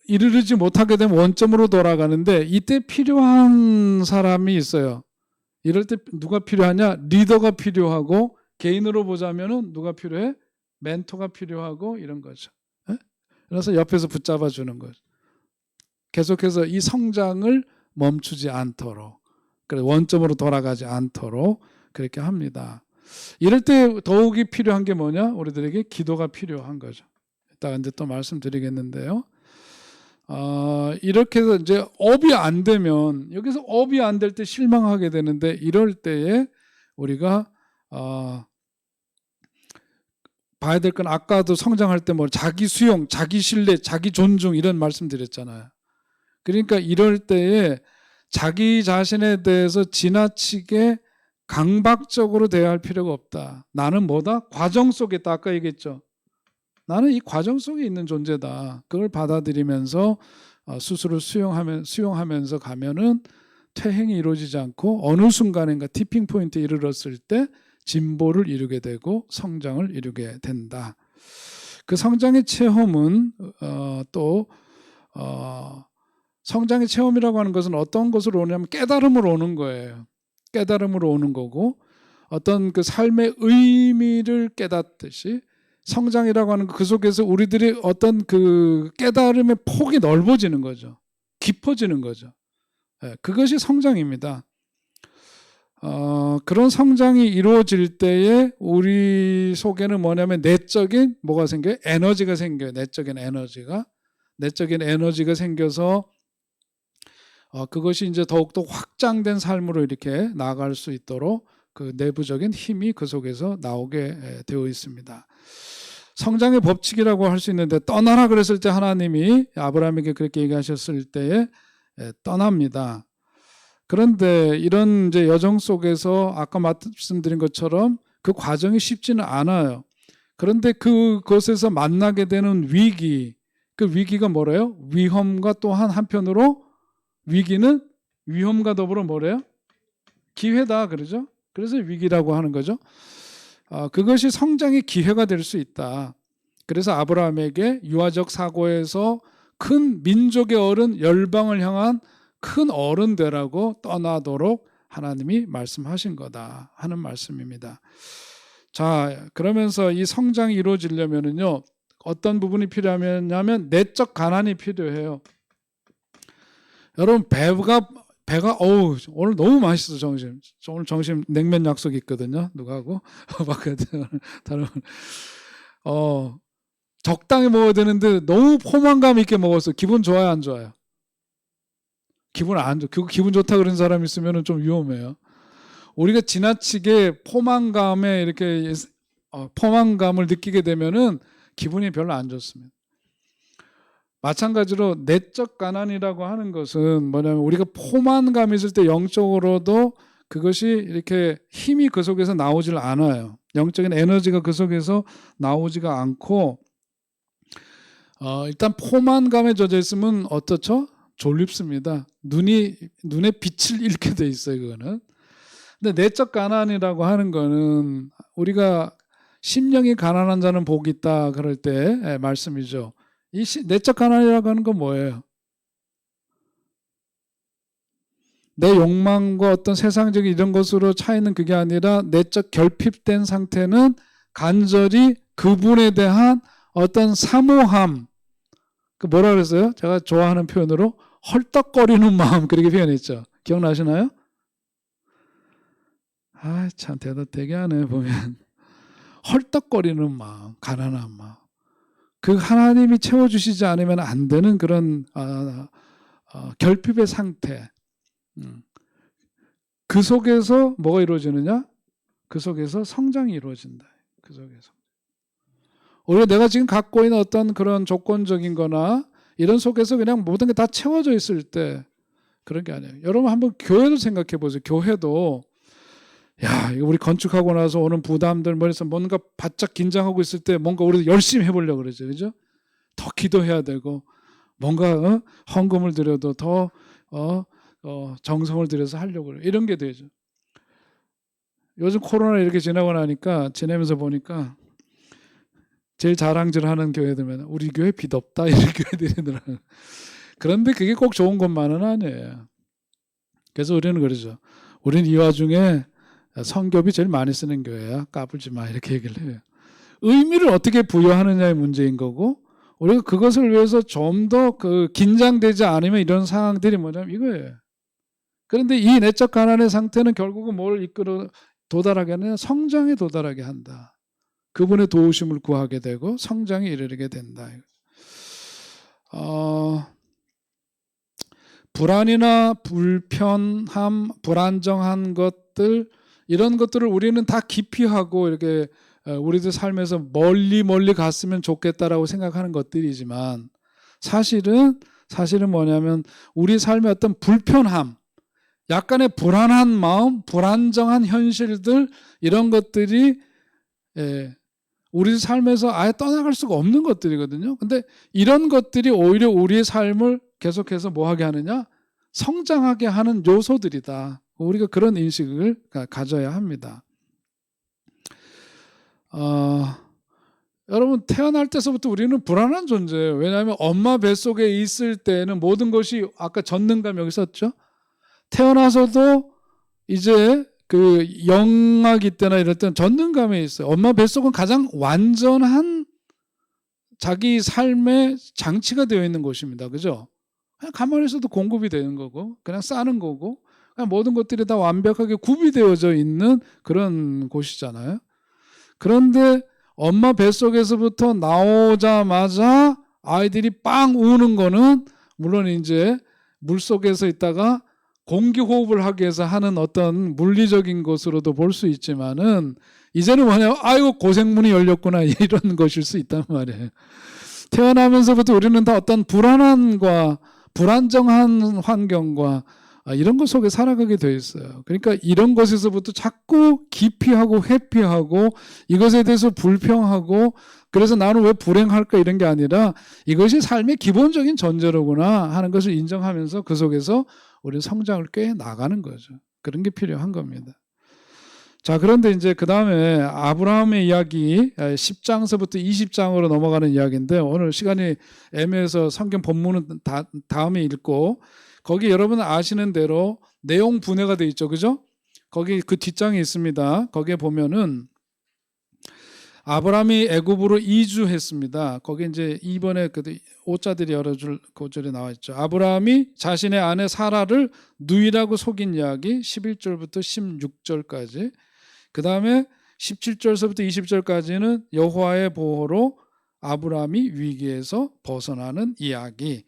이르지 못하게 되면 원점으로 돌아가는데 이때 필요한 사람이 있어요. 이럴 때 누가 필요하냐? 리더가 필요하고 개인으로 보자면은 누가 필요해? 멘토가 필요하고 이런 거죠. 그래서 옆에서 붙잡아 주는 거죠. 계속해서 이 성장을 멈추지 않도록, 그래 원점으로 돌아가지 않도록 그렇게 합니다. 이럴 때 더욱이 필요한 게 뭐냐? 우리들에게 기도가 필요한 거죠. 이따가 이제 또 말씀드리겠는데요. 이렇게 해서 이제 업이 안 되면, 여기서 업이 안 될 때 실망하게 되는데, 이럴 때에 우리가 봐야 될 건, 아까도 성장할 때 뭐 자기 수용, 자기 신뢰, 자기 존중 이런 말씀드렸잖아요. 그러니까 이럴 때에 자기 자신에 대해서 지나치게 강박적으로 대할 필요가 없다. 나는 뭐다? 과정 속에 있다. 아까 얘기했죠. 나는 이 과정 속에 있는 존재다. 그걸 받아들이면서 스스로 수용하면서 가면은 퇴행이 이루어지지 않고 어느 순간인가 티핑 포인트에 이르렀을 때 진보를 이루게 되고 성장을 이루게 된다. 그 성장의 체험은 성장의 체험이라고 하는 것은 어떤 것으로 오냐면 깨달음으로 오는 거예요. 깨달음으로 오는 거고, 어떤 그 삶의 의미를 깨닫듯이 성장이라고 하는 그 속에서 우리들이 어떤 그 깨달음의 폭이 넓어지는 거죠. 깊어지는 거죠. 그것이 성장입니다. 그런 성장이 이루어질 때에 우리 속에는 뭐냐면 내적인 뭐가 생겨요? 에너지가 생겨요. 내적인 에너지가 생겨서 그것이 이제 더욱더 확장된 삶으로 이렇게 나아갈 수 있도록 그 내부적인 힘이 그 속에서 나오게 되어 있습니다. 성장의 법칙이라고 할 수 있는데, 떠나라 그랬을 때 하나님이 아브라함에게 그렇게 얘기하셨을 때에 떠납니다. 그런데 이런 이제 여정 속에서 아까 말씀드린 것처럼 그 과정이 쉽지는 않아요. 그런데 그곳에서 만나게 되는 위기, 그 위기가 뭐래요? 위험과 또한 한편으로 위기는 위험과 더불어 뭐래요? 기회다 그러죠. 그래서 위기라고 하는 거죠. 그것이 성장의 기회가 될 수 있다. 그래서 아브라함에게 유아적 사고에서 큰 민족의 어른, 열방을 향한 큰 어른 되라고 떠나도록 하나님이 말씀하신 거다 하는 말씀입니다. 자, 그러면서 이 성장이 이루어지려면요, 어떤 부분이 필요하냐면 내적 가난이 필요해요. 여러분, 배가 오늘 너무 맛있어. 점심 오늘 점심 냉면 약속이 있거든요. 누가하고 다른 적당히 먹어야 되는데 너무 포만감 있게 먹었어. 기분 좋아요, 안 좋아요? 기분 안 좋. 기분 좋다 그런 사람 있으면 좀 위험해요. 우리가 지나치게 포만감에 이렇게 포만감을 느끼게 되면은 기분이 별로 안 좋습니다. 마찬가지로 내적 가난이라고 하는 것은 뭐냐면, 우리가 포만감이 있을 때 영적으로도 그것이 이렇게 힘이 그 속에서 나오질 않아요. 영적인 에너지가 그 속에서 나오지가 않고, 일단 포만감에 젖어 있으면 어떻죠? 졸립습니다. 눈에 빛을 잃게 돼 있어요, 그거는. 근데 내적 가난이라고 하는 거는 우리가 심령이 가난한 자는 복이 있다 그럴 때 말씀이죠. 이 내적 가난이라고 하는 건 뭐예요? 내 욕망과 어떤 세상적인 이런 것으로 차 있는 그게 아니라 내적 결핍된 상태는 간절히 그분에 대한 어떤 사모함, 그 뭐라 그랬어요? 제가 좋아하는 표현으로 헐떡거리는 마음, 그렇게 표현했죠. 기억나시나요? 참 대답 되게 하네 보면. 헐떡거리는 마음, 가난한 마음. 그 하나님이 채워주시지 않으면 안 되는 그런 결핍의 상태. 그 속에서 뭐가 이루어지느냐? 그 속에서 성장이 이루어진다. 그 속에서. 오히려 내가 지금 갖고 있는 어떤 그런 조건적인 거나 이런 속에서 그냥 모든 게 다 채워져 있을 때 그런 게 아니에요. 여러분 한번 교회도 생각해 보세요. 교회도 이거 우리 건축하고 나서 오는 부담들 뭐해서 뭔가 바짝 긴장하고 있을 때 뭔가 우리도 열심히 해보려고 그러죠. 그죠? 더 기도해야 되고 뭔가 헌금을 드려도 더 정성을 들여서 하려고 그래요. 이런 게 되죠. 요즘 코로나 이렇게 지나고 나니까 지내면서 보니까 제일 자랑질하는 교회들면 우리 교회 빚 없다 이런 교회들이 그런데 그게 꼭 좋은 것만은 아니에요. 그래서 우리는 그러죠. 우리는 이 와중에 성교비 제일 많이 쓰는 교회야. 까불지 마 이렇게 얘기를 해요. 의미를 어떻게 부여하느냐의 문제인 거고 우리가 그것을 위해서 좀 더 그 긴장되지 않으면 이런 상황들이 뭐냐면 이거예요. 그런데 이 내적 가난의 상태는 결국은 뭘 이끌어 도달하게 하느냐? 성장에 도달하게 한다. 그분의 도우심을 구하게 되고 성장에 이르게 된다. 불안이나 불편함, 불안정한 것들 이런 것들을 우리는 다 기피하고 이렇게 우리들 삶에서 멀리 갔으면 좋겠다라고 생각하는 것들이지만 사실은 뭐냐면 우리 삶의 어떤 불편함, 약간의 불안한 마음, 불안정한 현실들 이런 것들이 우리 삶에서 아예 떠나갈 수가 없는 것들이거든요. 근데 이런 것들이 오히려 우리의 삶을 계속해서 뭐하게 하느냐? 성장하게 하는 요소들이다. 우리가 그런 인식을 가져야 합니다. 여러분 태어날 때서부터 우리는 불안한 존재예요. 왜냐하면 엄마 뱃속에 있을 때는 모든 것이 아까 전능감 여기 썼죠. 태어나서도 이제 그 영아기 때나 이럴 때는 전능감에 있어요. 엄마 뱃속은 가장 완전한 자기 삶의 장치가 되어 있는 곳입니다. 그죠? 그냥 가만히 있어도 공급이 되는 거고 그냥 싸는 거고 그냥 모든 것들이 다 완벽하게 구비되어져 있는 그런 곳이잖아요. 그런데 엄마 뱃속에서부터 나오자마자 아이들이 빵 우는 거는 물론 이제 물속에서 있다가 공기 호흡을 하기 위해서 하는 어떤 물리적인 것으로도 볼 수 있지만은 이제는 뭐냐면 아이고 고생문이 열렸구나 이런 것일 수 있단 말이에요. 태어나면서부터 우리는 다 어떤 불안함과 불안정한 환경과 이런 것 속에 살아가게 돼 있어요. 그러니까 이런 것에서부터 자꾸 기피하고 회피하고 이것에 대해서 불평하고 그래서 나는 왜 불행할까 이런 게 아니라 이것이 삶의 기본적인 전제로구나 하는 것을 인정하면서 그 속에서 우리 성장을 꽤 나가는 거죠. 그런 게 필요한 겁니다. 자, 그런데 이제 그 다음에 아브라함의 이야기 10장서부터 20장으로 넘어가는 이야기인데 오늘 시간이 애매해서 성경 본문은 다음에 읽고 거기 여러분 아시는 대로 내용 분해가 돼 있죠. 그죠? 거기 그 뒷장에 있습니다. 거기에 보면은 아브라함이 애굽으로 이주했습니다. 거기 이제 이번에 그 5자들이 열어줄 구절에 나와 있죠. 아브라함이 자신의 아내 사라를 누이라고 속인 이야기 11절부터 16절까지. 그 다음에 17절서부터 20절까지는 여호와의 보호로 아브라함이 위기에서 벗어나는 이야기.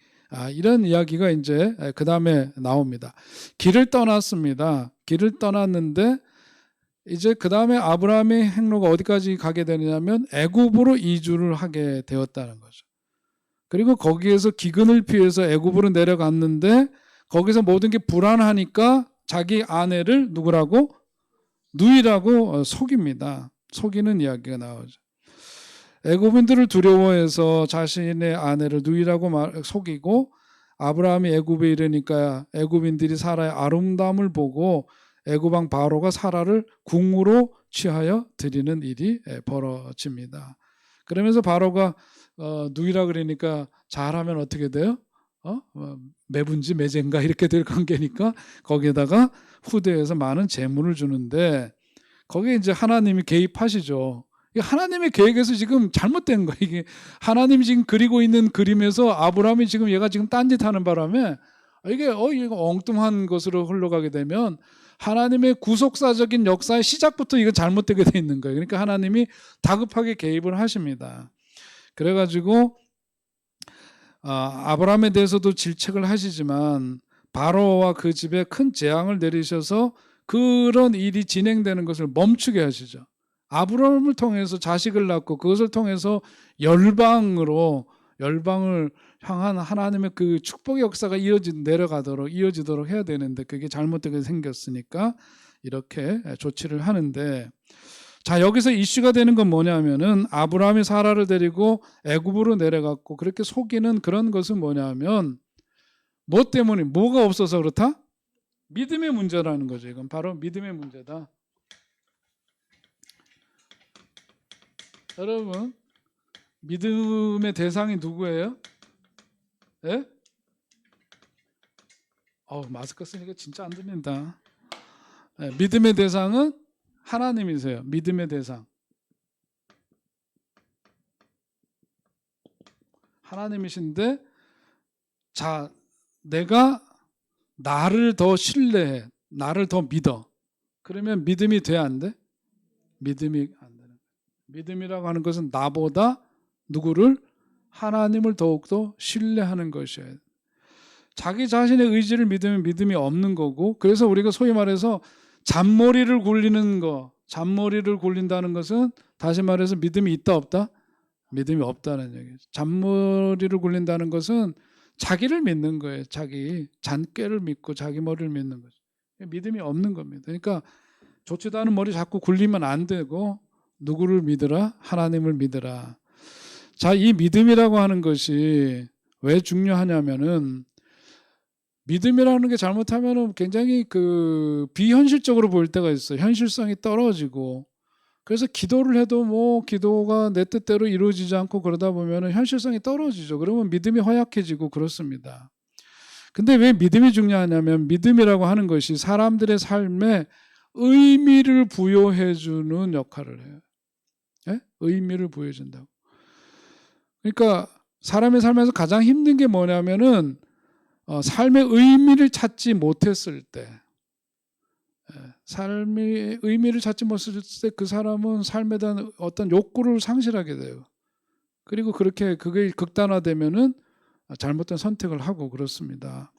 이런 이야기가 이제 그 다음에 나옵니다. 길을 떠났습니다. 길을 떠났는데 이제 그 다음에 아브라함의 행로가 어디까지 가게 되느냐면 애굽으로 이주를 하게 되었다는 거죠. 그리고 거기에서 기근을 피해서 애굽으로 내려갔는데 거기서 모든 게 불안하니까 자기 아내를 누구라고? 누이라고 속입니다. 속이는 이야기가 나오죠. 애굽인들을 두려워해서 자신의 아내를 누이라고 속이고 아브라함이 애굽에 이르니까 애굽인들이 사라의 아름다움을 보고 애굽왕 바로가 사라를 궁으로 취하여 드리는 일이 벌어집니다. 그러면서 바로가 누이라 그러니까 잘하면 어떻게 돼요? 매분지 매젠가 이렇게 될 관계니까 거기에다가 후대에서 많은 재물을 주는데 거기에 이제 하나님이 개입하시죠. 하나님의 계획에서 지금 잘못된 거예요. 이게 하나님이 지금 그리고 있는 그림에서 아브라함이 지금 얘가 지금 딴짓하는 바람에 이게 이거 엉뚱한 것으로 흘러가게 되면 하나님의 구속사적인 역사의 시작부터 이거 잘못되게 돼 있는 거예요. 그러니까 하나님이 다급하게 개입을 하십니다. 그래가지고 아브라함에 대해서도 질책을 하시지만 바로와 그 집에 큰 재앙을 내리셔서 그런 일이 진행되는 것을 멈추게 하시죠. 아브라함을 통해서 자식을 낳고 그것을 통해서 열방을 향한 하나님의 그 축복의 역사가 이어지도록 해야 되는데 그게 잘못되게 생겼으니까 이렇게 조치를 하는데 자 여기서 이슈가 되는 건 뭐냐면은 아브라함이 사라를 데리고 애굽으로 내려갔고 그렇게 속이는 그런 것은 뭐냐면 뭐 때문에 뭐가 없어서 그렇다? 믿음의 문제라는 거죠. 이건 바로 믿음의 문제다. 여러분 믿음의 대상이 누구예요? 예? 마스크 쓰니까 진짜 안 들린다. 예, 믿음의 대상은 하나님이세요. 믿음의 대상. 하나님이신데, 자, 내가 나를 더 신뢰해. 나를 더 믿어. 그러면 믿음이 돼, 안 돼? 믿음이 안 되는 거예요. 믿음이라고 하는 것은 나보다 누구를? 하나님을 더욱더 신뢰하는 것이에요. 자기 자신의 의지를 믿으면 믿음이 없는 거고, 그래서 우리가 소위 말해서 잔머리를 굴리는 거, 잔머리를 굴린다는 것은 다시 말해서 믿음이 있다 없다? 믿음이 없다는 얘기예요. 잔머리를 굴린다는 것은 자기를 믿는 거예요. 자기 잔꾀를 믿고 자기 머리를 믿는 거죠. 믿음이 없는 겁니다. 그러니까 좋지도 않은 머리 자꾸 굴리면 안 되고, 누구를 믿으라? 하나님을 믿으라. 자, 이 믿음이라고 하는 것이 왜 중요하냐면은, 믿음이라는 게 잘못하면은 굉장히 비현실적으로 보일 때가 있어요. 현실성이 떨어지고. 그래서 기도를 해도 뭐 기도가 내 뜻대로 이루어지지 않고 그러다 보면은 현실성이 떨어지죠. 그러면 믿음이 허약해지고 그렇습니다. 근데 왜 믿음이 중요하냐면, 믿음이라고 하는 것이 사람들의 삶에 의미를 부여해주는 역할을 해요. 예? 의미를 부여해준다고. 그러니까 사람의 삶에서 가장 힘든 게 뭐냐면은, 삶의 의미를 찾지 못했을 때, 삶의 의미를 찾지 못했을 때 그 사람은 삶에 대한 어떤 욕구를 상실하게 돼요. 그리고 그게 극단화되면은 잘못된 선택을 하고 그렇습니다.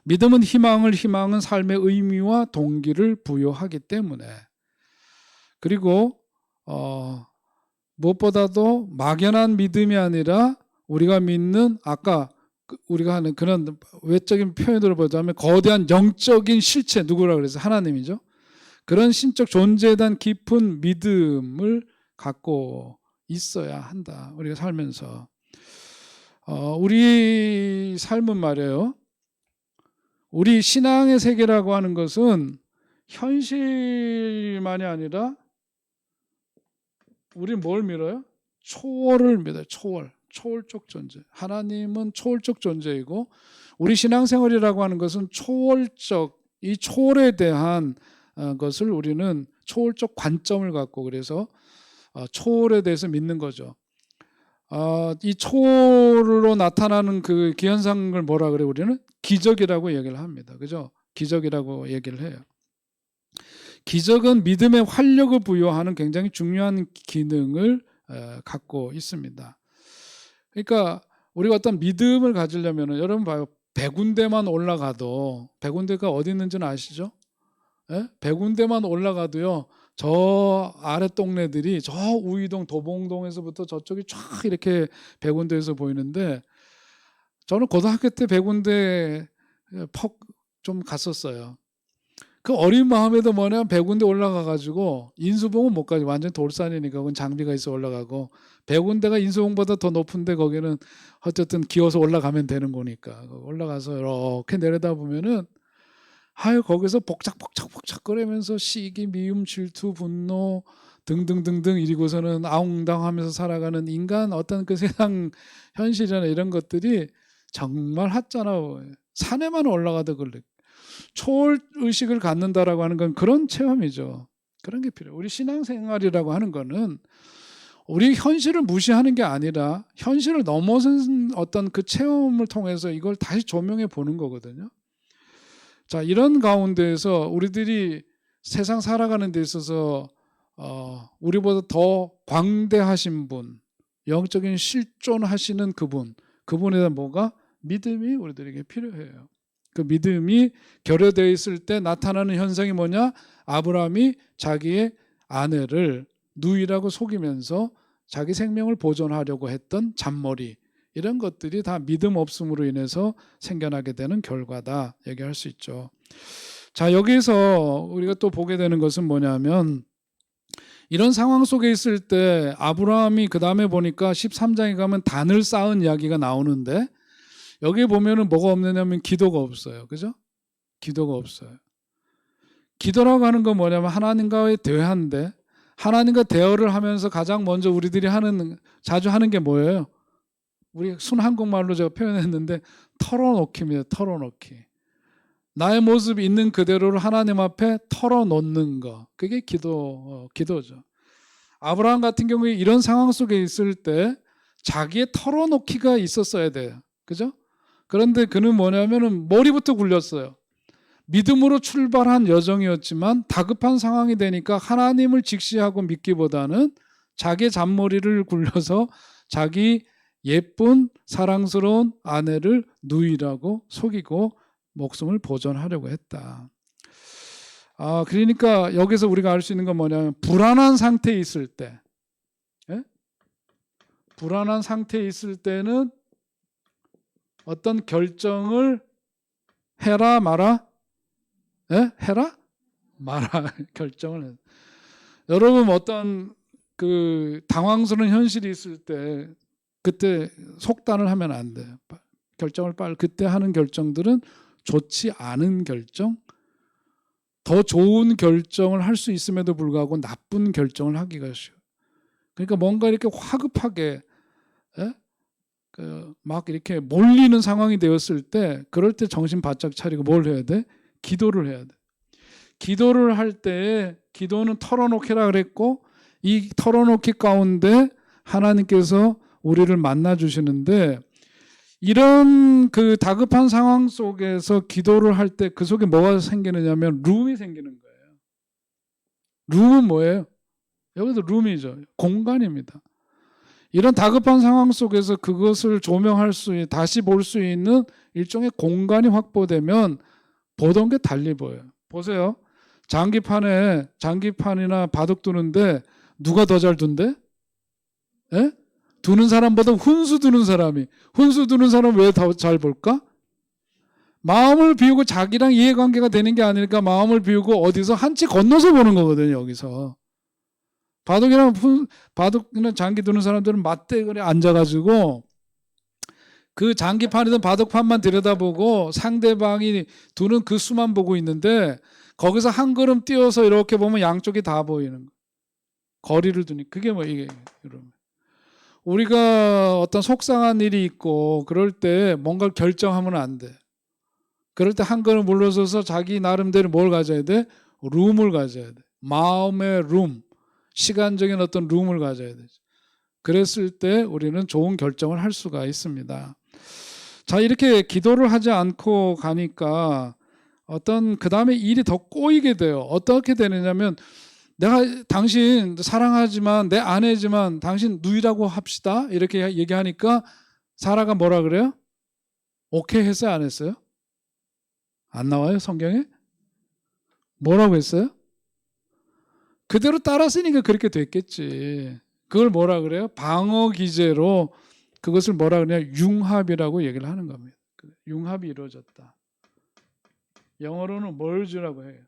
믿음은 희망은 삶의 의미와 동기를 부여하기 때문에, 그리고 무엇보다도 막연한 믿음이 아니라 우리가 믿는, 아까 우리가 하는 그런 외적인 표현으로 보자면 거대한 영적인 실체, 누구라 그래서 하나님이죠. 그런 신적 존재에 대한 깊은 믿음을 갖고 있어야 한다. 우리가 살면서 우리 삶은 말이에요. 우리 신앙의 세계라고 하는 것은 현실만이 아니라 우리 뭘 믿어요? 초월을 믿어요. 초월적 존재. 하나님은 초월적 존재이고, 우리 신앙생활이라고 하는 것은 초월적, 이 초월에 대한 것을 우리는 초월적 관점을 갖고, 그래서 초월에 대해서 믿는 거죠. 이 초월로 나타나는 그 기현상을 뭐라 그래요? 우리는 기적이라고 얘기를 합니다. 그죠? 기적이라고 얘기를 해요. 기적은 믿음의 활력을 부여하는 굉장히 중요한 기능을 갖고 있습니다. 그러니까 우리가 어떤 믿음을 가지려면, 여러분 봐요. 100군데만 올라가도, 100군데가 어디 있는지는 아시죠? 100군데만 올라가도요, 저 아래 동네들이 저 우이동 도봉동에서부터 저쪽이 쫙 이렇게 100군데에서 보이는데, 저는 고등학교 때 100군데 좀 갔었어요. 그 어린 마음에도 뭐냐면 100군데 올라가가지고, 인수봉은 못 가지, 완전 돌산이니까 그건 장비가 있어 올라가고, 100군데가 인수봉보다 더 높은데 거기는 어쨌든 기어서 올라가면 되는 거니까 올라가서 이렇게 내려다 보면은, 거기서 복작거리면서 시기, 미움, 질투, 분노 등등등등 이리고서는 아웅당하면서 살아가는 인간, 어떤 그 세상 현실이나 이런 것들이 정말 핫잖아. 산에만 올라가도 그래. 초월 의식을 갖는다라고 하는 건 그런 체험이죠. 그런 게 필요해요. 우리 신앙생활이라고 하는 거는 우리 현실을 무시하는 게 아니라 현실을 넘어선 어떤 그 체험을 통해서 이걸 다시 조명해 보는 거거든요. 자, 이런 가운데에서 우리들이 세상 살아가는 데 있어서 우리보다 더 광대하신 분, 영적인 실존하시는 그분에 대한 뭐가? 믿음이 우리들에게 필요해요. 그 믿음이 결여되어 있을 때 나타나는 현상이 뭐냐? 아브라함이 자기의 아내를 누이라고 속이면서 자기 생명을 보존하려고 했던 잔머리, 이런 것들이 다 믿음 없음으로 인해서 생겨나게 되는 결과다 얘기할 수 있죠. 자, 여기서 우리가 또 보게 되는 것은 뭐냐면, 이런 상황 속에 있을 때 아브라함이 그 다음에 보니까 13장에 가면 단을 쌓은 이야기가 나오는데, 여기 보면은 뭐가 없느냐면 기도가 없어요. 그죠? 기도가 없어요. 기도라고 하는 건 뭐냐면 하나님과의 대화인데, 하나님과 대화를 하면서 가장 먼저 우리들이 자주 하는 게 뭐예요? 우리 순 한국말로 제가 표현했는데 털어놓기입니다. 털어놓기. 나의 모습이 있는 그대로를 하나님 앞에 털어놓는 거. 그게 기도죠. 아브라함 같은 경우에 이런 상황 속에 있을 때 자기의 털어놓기가 있었어야 돼요. 그죠? 그런데 그는 뭐냐면은 머리부터 굴렸어요. 믿음으로 출발한 여정이었지만 다급한 상황이 되니까 하나님을 직시하고 믿기보다는 자기의 잔머리를 굴려서 자기 예쁜 사랑스러운 아내를 누이라고 속이고 목숨을 보존하려고 했다. 그러니까 여기서 우리가 알 수 있는 건 뭐냐면 불안한 상태에 있을 때, 불안한 상태에 있을 때는 어떤 결정을 해라 마라, 해라 마라 결정을 해. 여러분 어떤 그 당황스러운 현실이 있을 때 그때 속단을 하면 안 돼요. 결정을 그때 하는 결정들은 좋지 않은 결정, 더 좋은 결정을 할 수 있음에도 불구하고 나쁜 결정을 하기가 쉬워요. 그러니까 뭔가 이렇게 화급하게 막 이렇게 몰리는 상황이 되었을 때 그럴 때 정신 바짝 차리고 뭘 해야 돼? 기도를 해야 돼. 기도를 할 때 기도는 털어놓기라 그랬고 이 털어놓기 가운데 하나님께서 우리를 만나 주시는데 이런 그 다급한 상황 속에서 기도를 할 때 그 속에 뭐가 생기느냐면 룸이 생기는 거예요. 룸은 뭐예요? 여기도 룸이죠. 공간입니다. 이런 다급한 상황 속에서 그것을 조명할 수 있는, 다시 볼 수 있는 일종의 공간이 확보되면 보던 게 달리 보여요. 보세요. 장기판이나 바둑 두는데 누가 더 잘 둔대? 두는 사람보다 훈수 두는 사람이. 훈수 두는 사람은 왜 더 잘 볼까? 마음을 비우고 자기랑 이해관계가 되는 게 아니니까 마음을 비우고 어디서 한 치 건너서 보는 거거든요. 여기서. 바둑이나 장기 두는 사람들은 맞대거리 앉아가지고 그 장기판이든 바둑판만 들여다보고 상대방이 두는 그 수만 보고 있는데 거기서 한 걸음 뛰어서 이렇게 보면 양쪽이 다 보이는 거예요. 거리를 두니 그게 뭐 이게 여러분. 우리가 어떤 속상한 일이 있고 그럴 때 뭔가를 결정하면 안 돼. 그럴 때 한 걸음 물러서서 자기 나름대로 뭘 가져야 돼? 룸을 가져야 돼. 마음의 룸, 시간적인 어떤 룸을 가져야 되죠. 그랬을 때 우리는 좋은 결정을 할 수가 있습니다. 자, 이렇게 기도를 하지 않고 가니까 그 다음에 일이 더 꼬이게 돼요. 어떻게 되느냐면 내가 당신 사랑하지만 내 아내지만 당신 누이라고 합시다. 이렇게 얘기하니까 사라가 뭐라 그래요? 오케이 했어요? 안 했어요? 안 나와요? 성경에? 뭐라고 했어요? 그대로 따랐으니까 그렇게 됐겠지. 그걸 뭐라 그래요? 방어 기제로 그것을 뭐라 그러냐? 융합이라고 얘기를 하는 겁니다. 융합이 이루어졌다. 영어로는 merge라고 해요.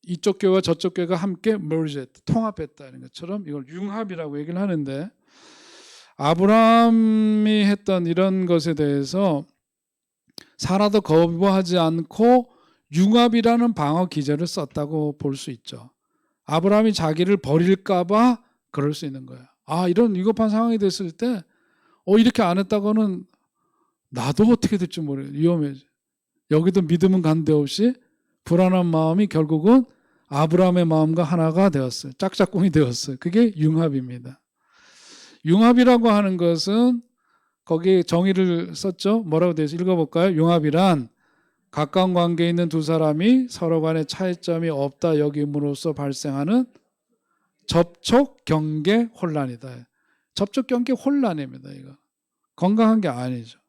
이쪽 교회와 저쪽 교회가 함께 merge했다, 통합했다는 것처럼 이걸 융합이라고 얘기를 하는데 아브라함이 했던 이런 것에 대해서 사라도 거부하지 않고 융합이라는 방어 기제를 썼다고 볼 수 있죠. 아브라함이 자기를 버릴까봐 그럴 수 있는 거예요. 이런 위급한 상황이 됐을 때 이렇게 안 했다고는 나도 어떻게 될지 모르겠어요. 위험해져. 여기도 믿음은 간데없이 불안한 마음이 결국은 아브라함의 마음과 하나가 되었어요. 짝짝꿍이 되었어요. 그게 융합입니다. 융합이라고 하는 것은 거기에 정의를 썼죠. 뭐라고 되어 있어요? 읽어볼까요? 융합이란 가까운 관계에 있는 두 사람이 서로 간에 차이점이 없다 여김으로써 발생하는 접촉 경계 혼란이다. 접촉 경계 혼란입니다. 이거 건강한 게 아니죠.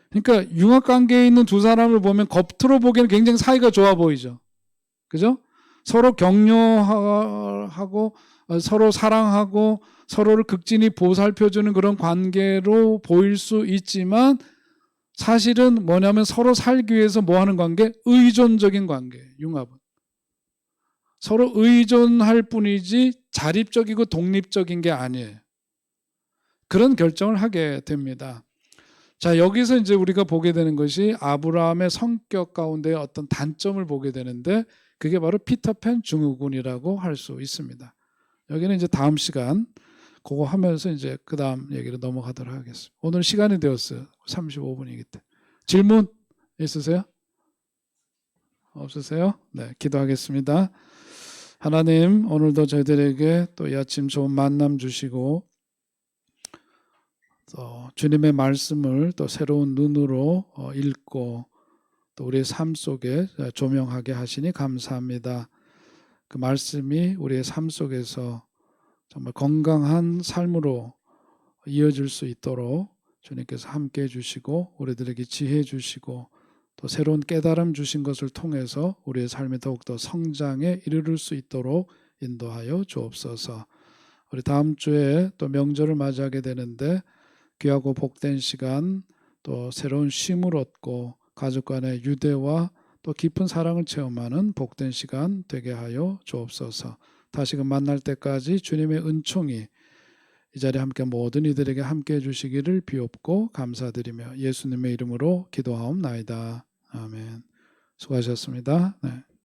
그러니까 융합 관계에 있는 두 사람을 보면 겉으로 보기에는 굉장히 사이가 좋아 보이죠. 그죠? 서로 격려하고 서로 사랑하고 서로를 극진히 보살펴주는 그런 관계로 보일 수 있지만 사실은 뭐냐면 서로 살기 위해서 뭐 하는 관계? 의존적인 관계. 융합은. 서로 의존할 뿐이지 자립적이고 독립적인 게 아니에요. 그런 결정을 하게 됩니다. 자, 여기서 이제 우리가 보게 되는 것이 아브라함의 성격 가운데 어떤 단점을 보게 되는데 그게 바로 피터팬 증후군이라고 할 수 있습니다. 여기는 이제 다음 시간 그거 하면서 이제 그 다음 얘기로 넘어가도록 하겠습니다. 오늘 시간이 되었어요. 35분이기 때문에. 질문 있으세요? 없으세요? 네, 기도하겠습니다. 하나님, 오늘도 저희들에게 또 이 아침 좋은 만남 주시고 또 주님의 말씀을 또 새로운 눈으로 읽고 또 우리의 삶 속에 조명하게 하시니 감사합니다. 그 말씀이 우리의 삶 속에서 정말 건강한 삶으로 이어질 수 있도록 주님께서 함께 해주시고 우리들에게 지혜 주시고 또 새로운 깨달음 주신 것을 통해서 우리의 삶이 더욱더 성장에 이르를 수 있도록 인도하여 주옵소서. 우리 다음 주에 또 명절을 맞이하게 되는데 귀하고 복된 시간 또 새로운 쉼을 얻고 가족 간의 유대와 또 깊은 사랑을 체험하는 복된 시간 되게 하여 주옵소서. 다시금 만날 때까지 주님의 은총이 이 자리에 함께 모든 이들에게 함께 해주시기를 비옵고 감사드리며 예수님의 이름으로 기도하옵나이다. 아멘. 수고하셨습니다. 네.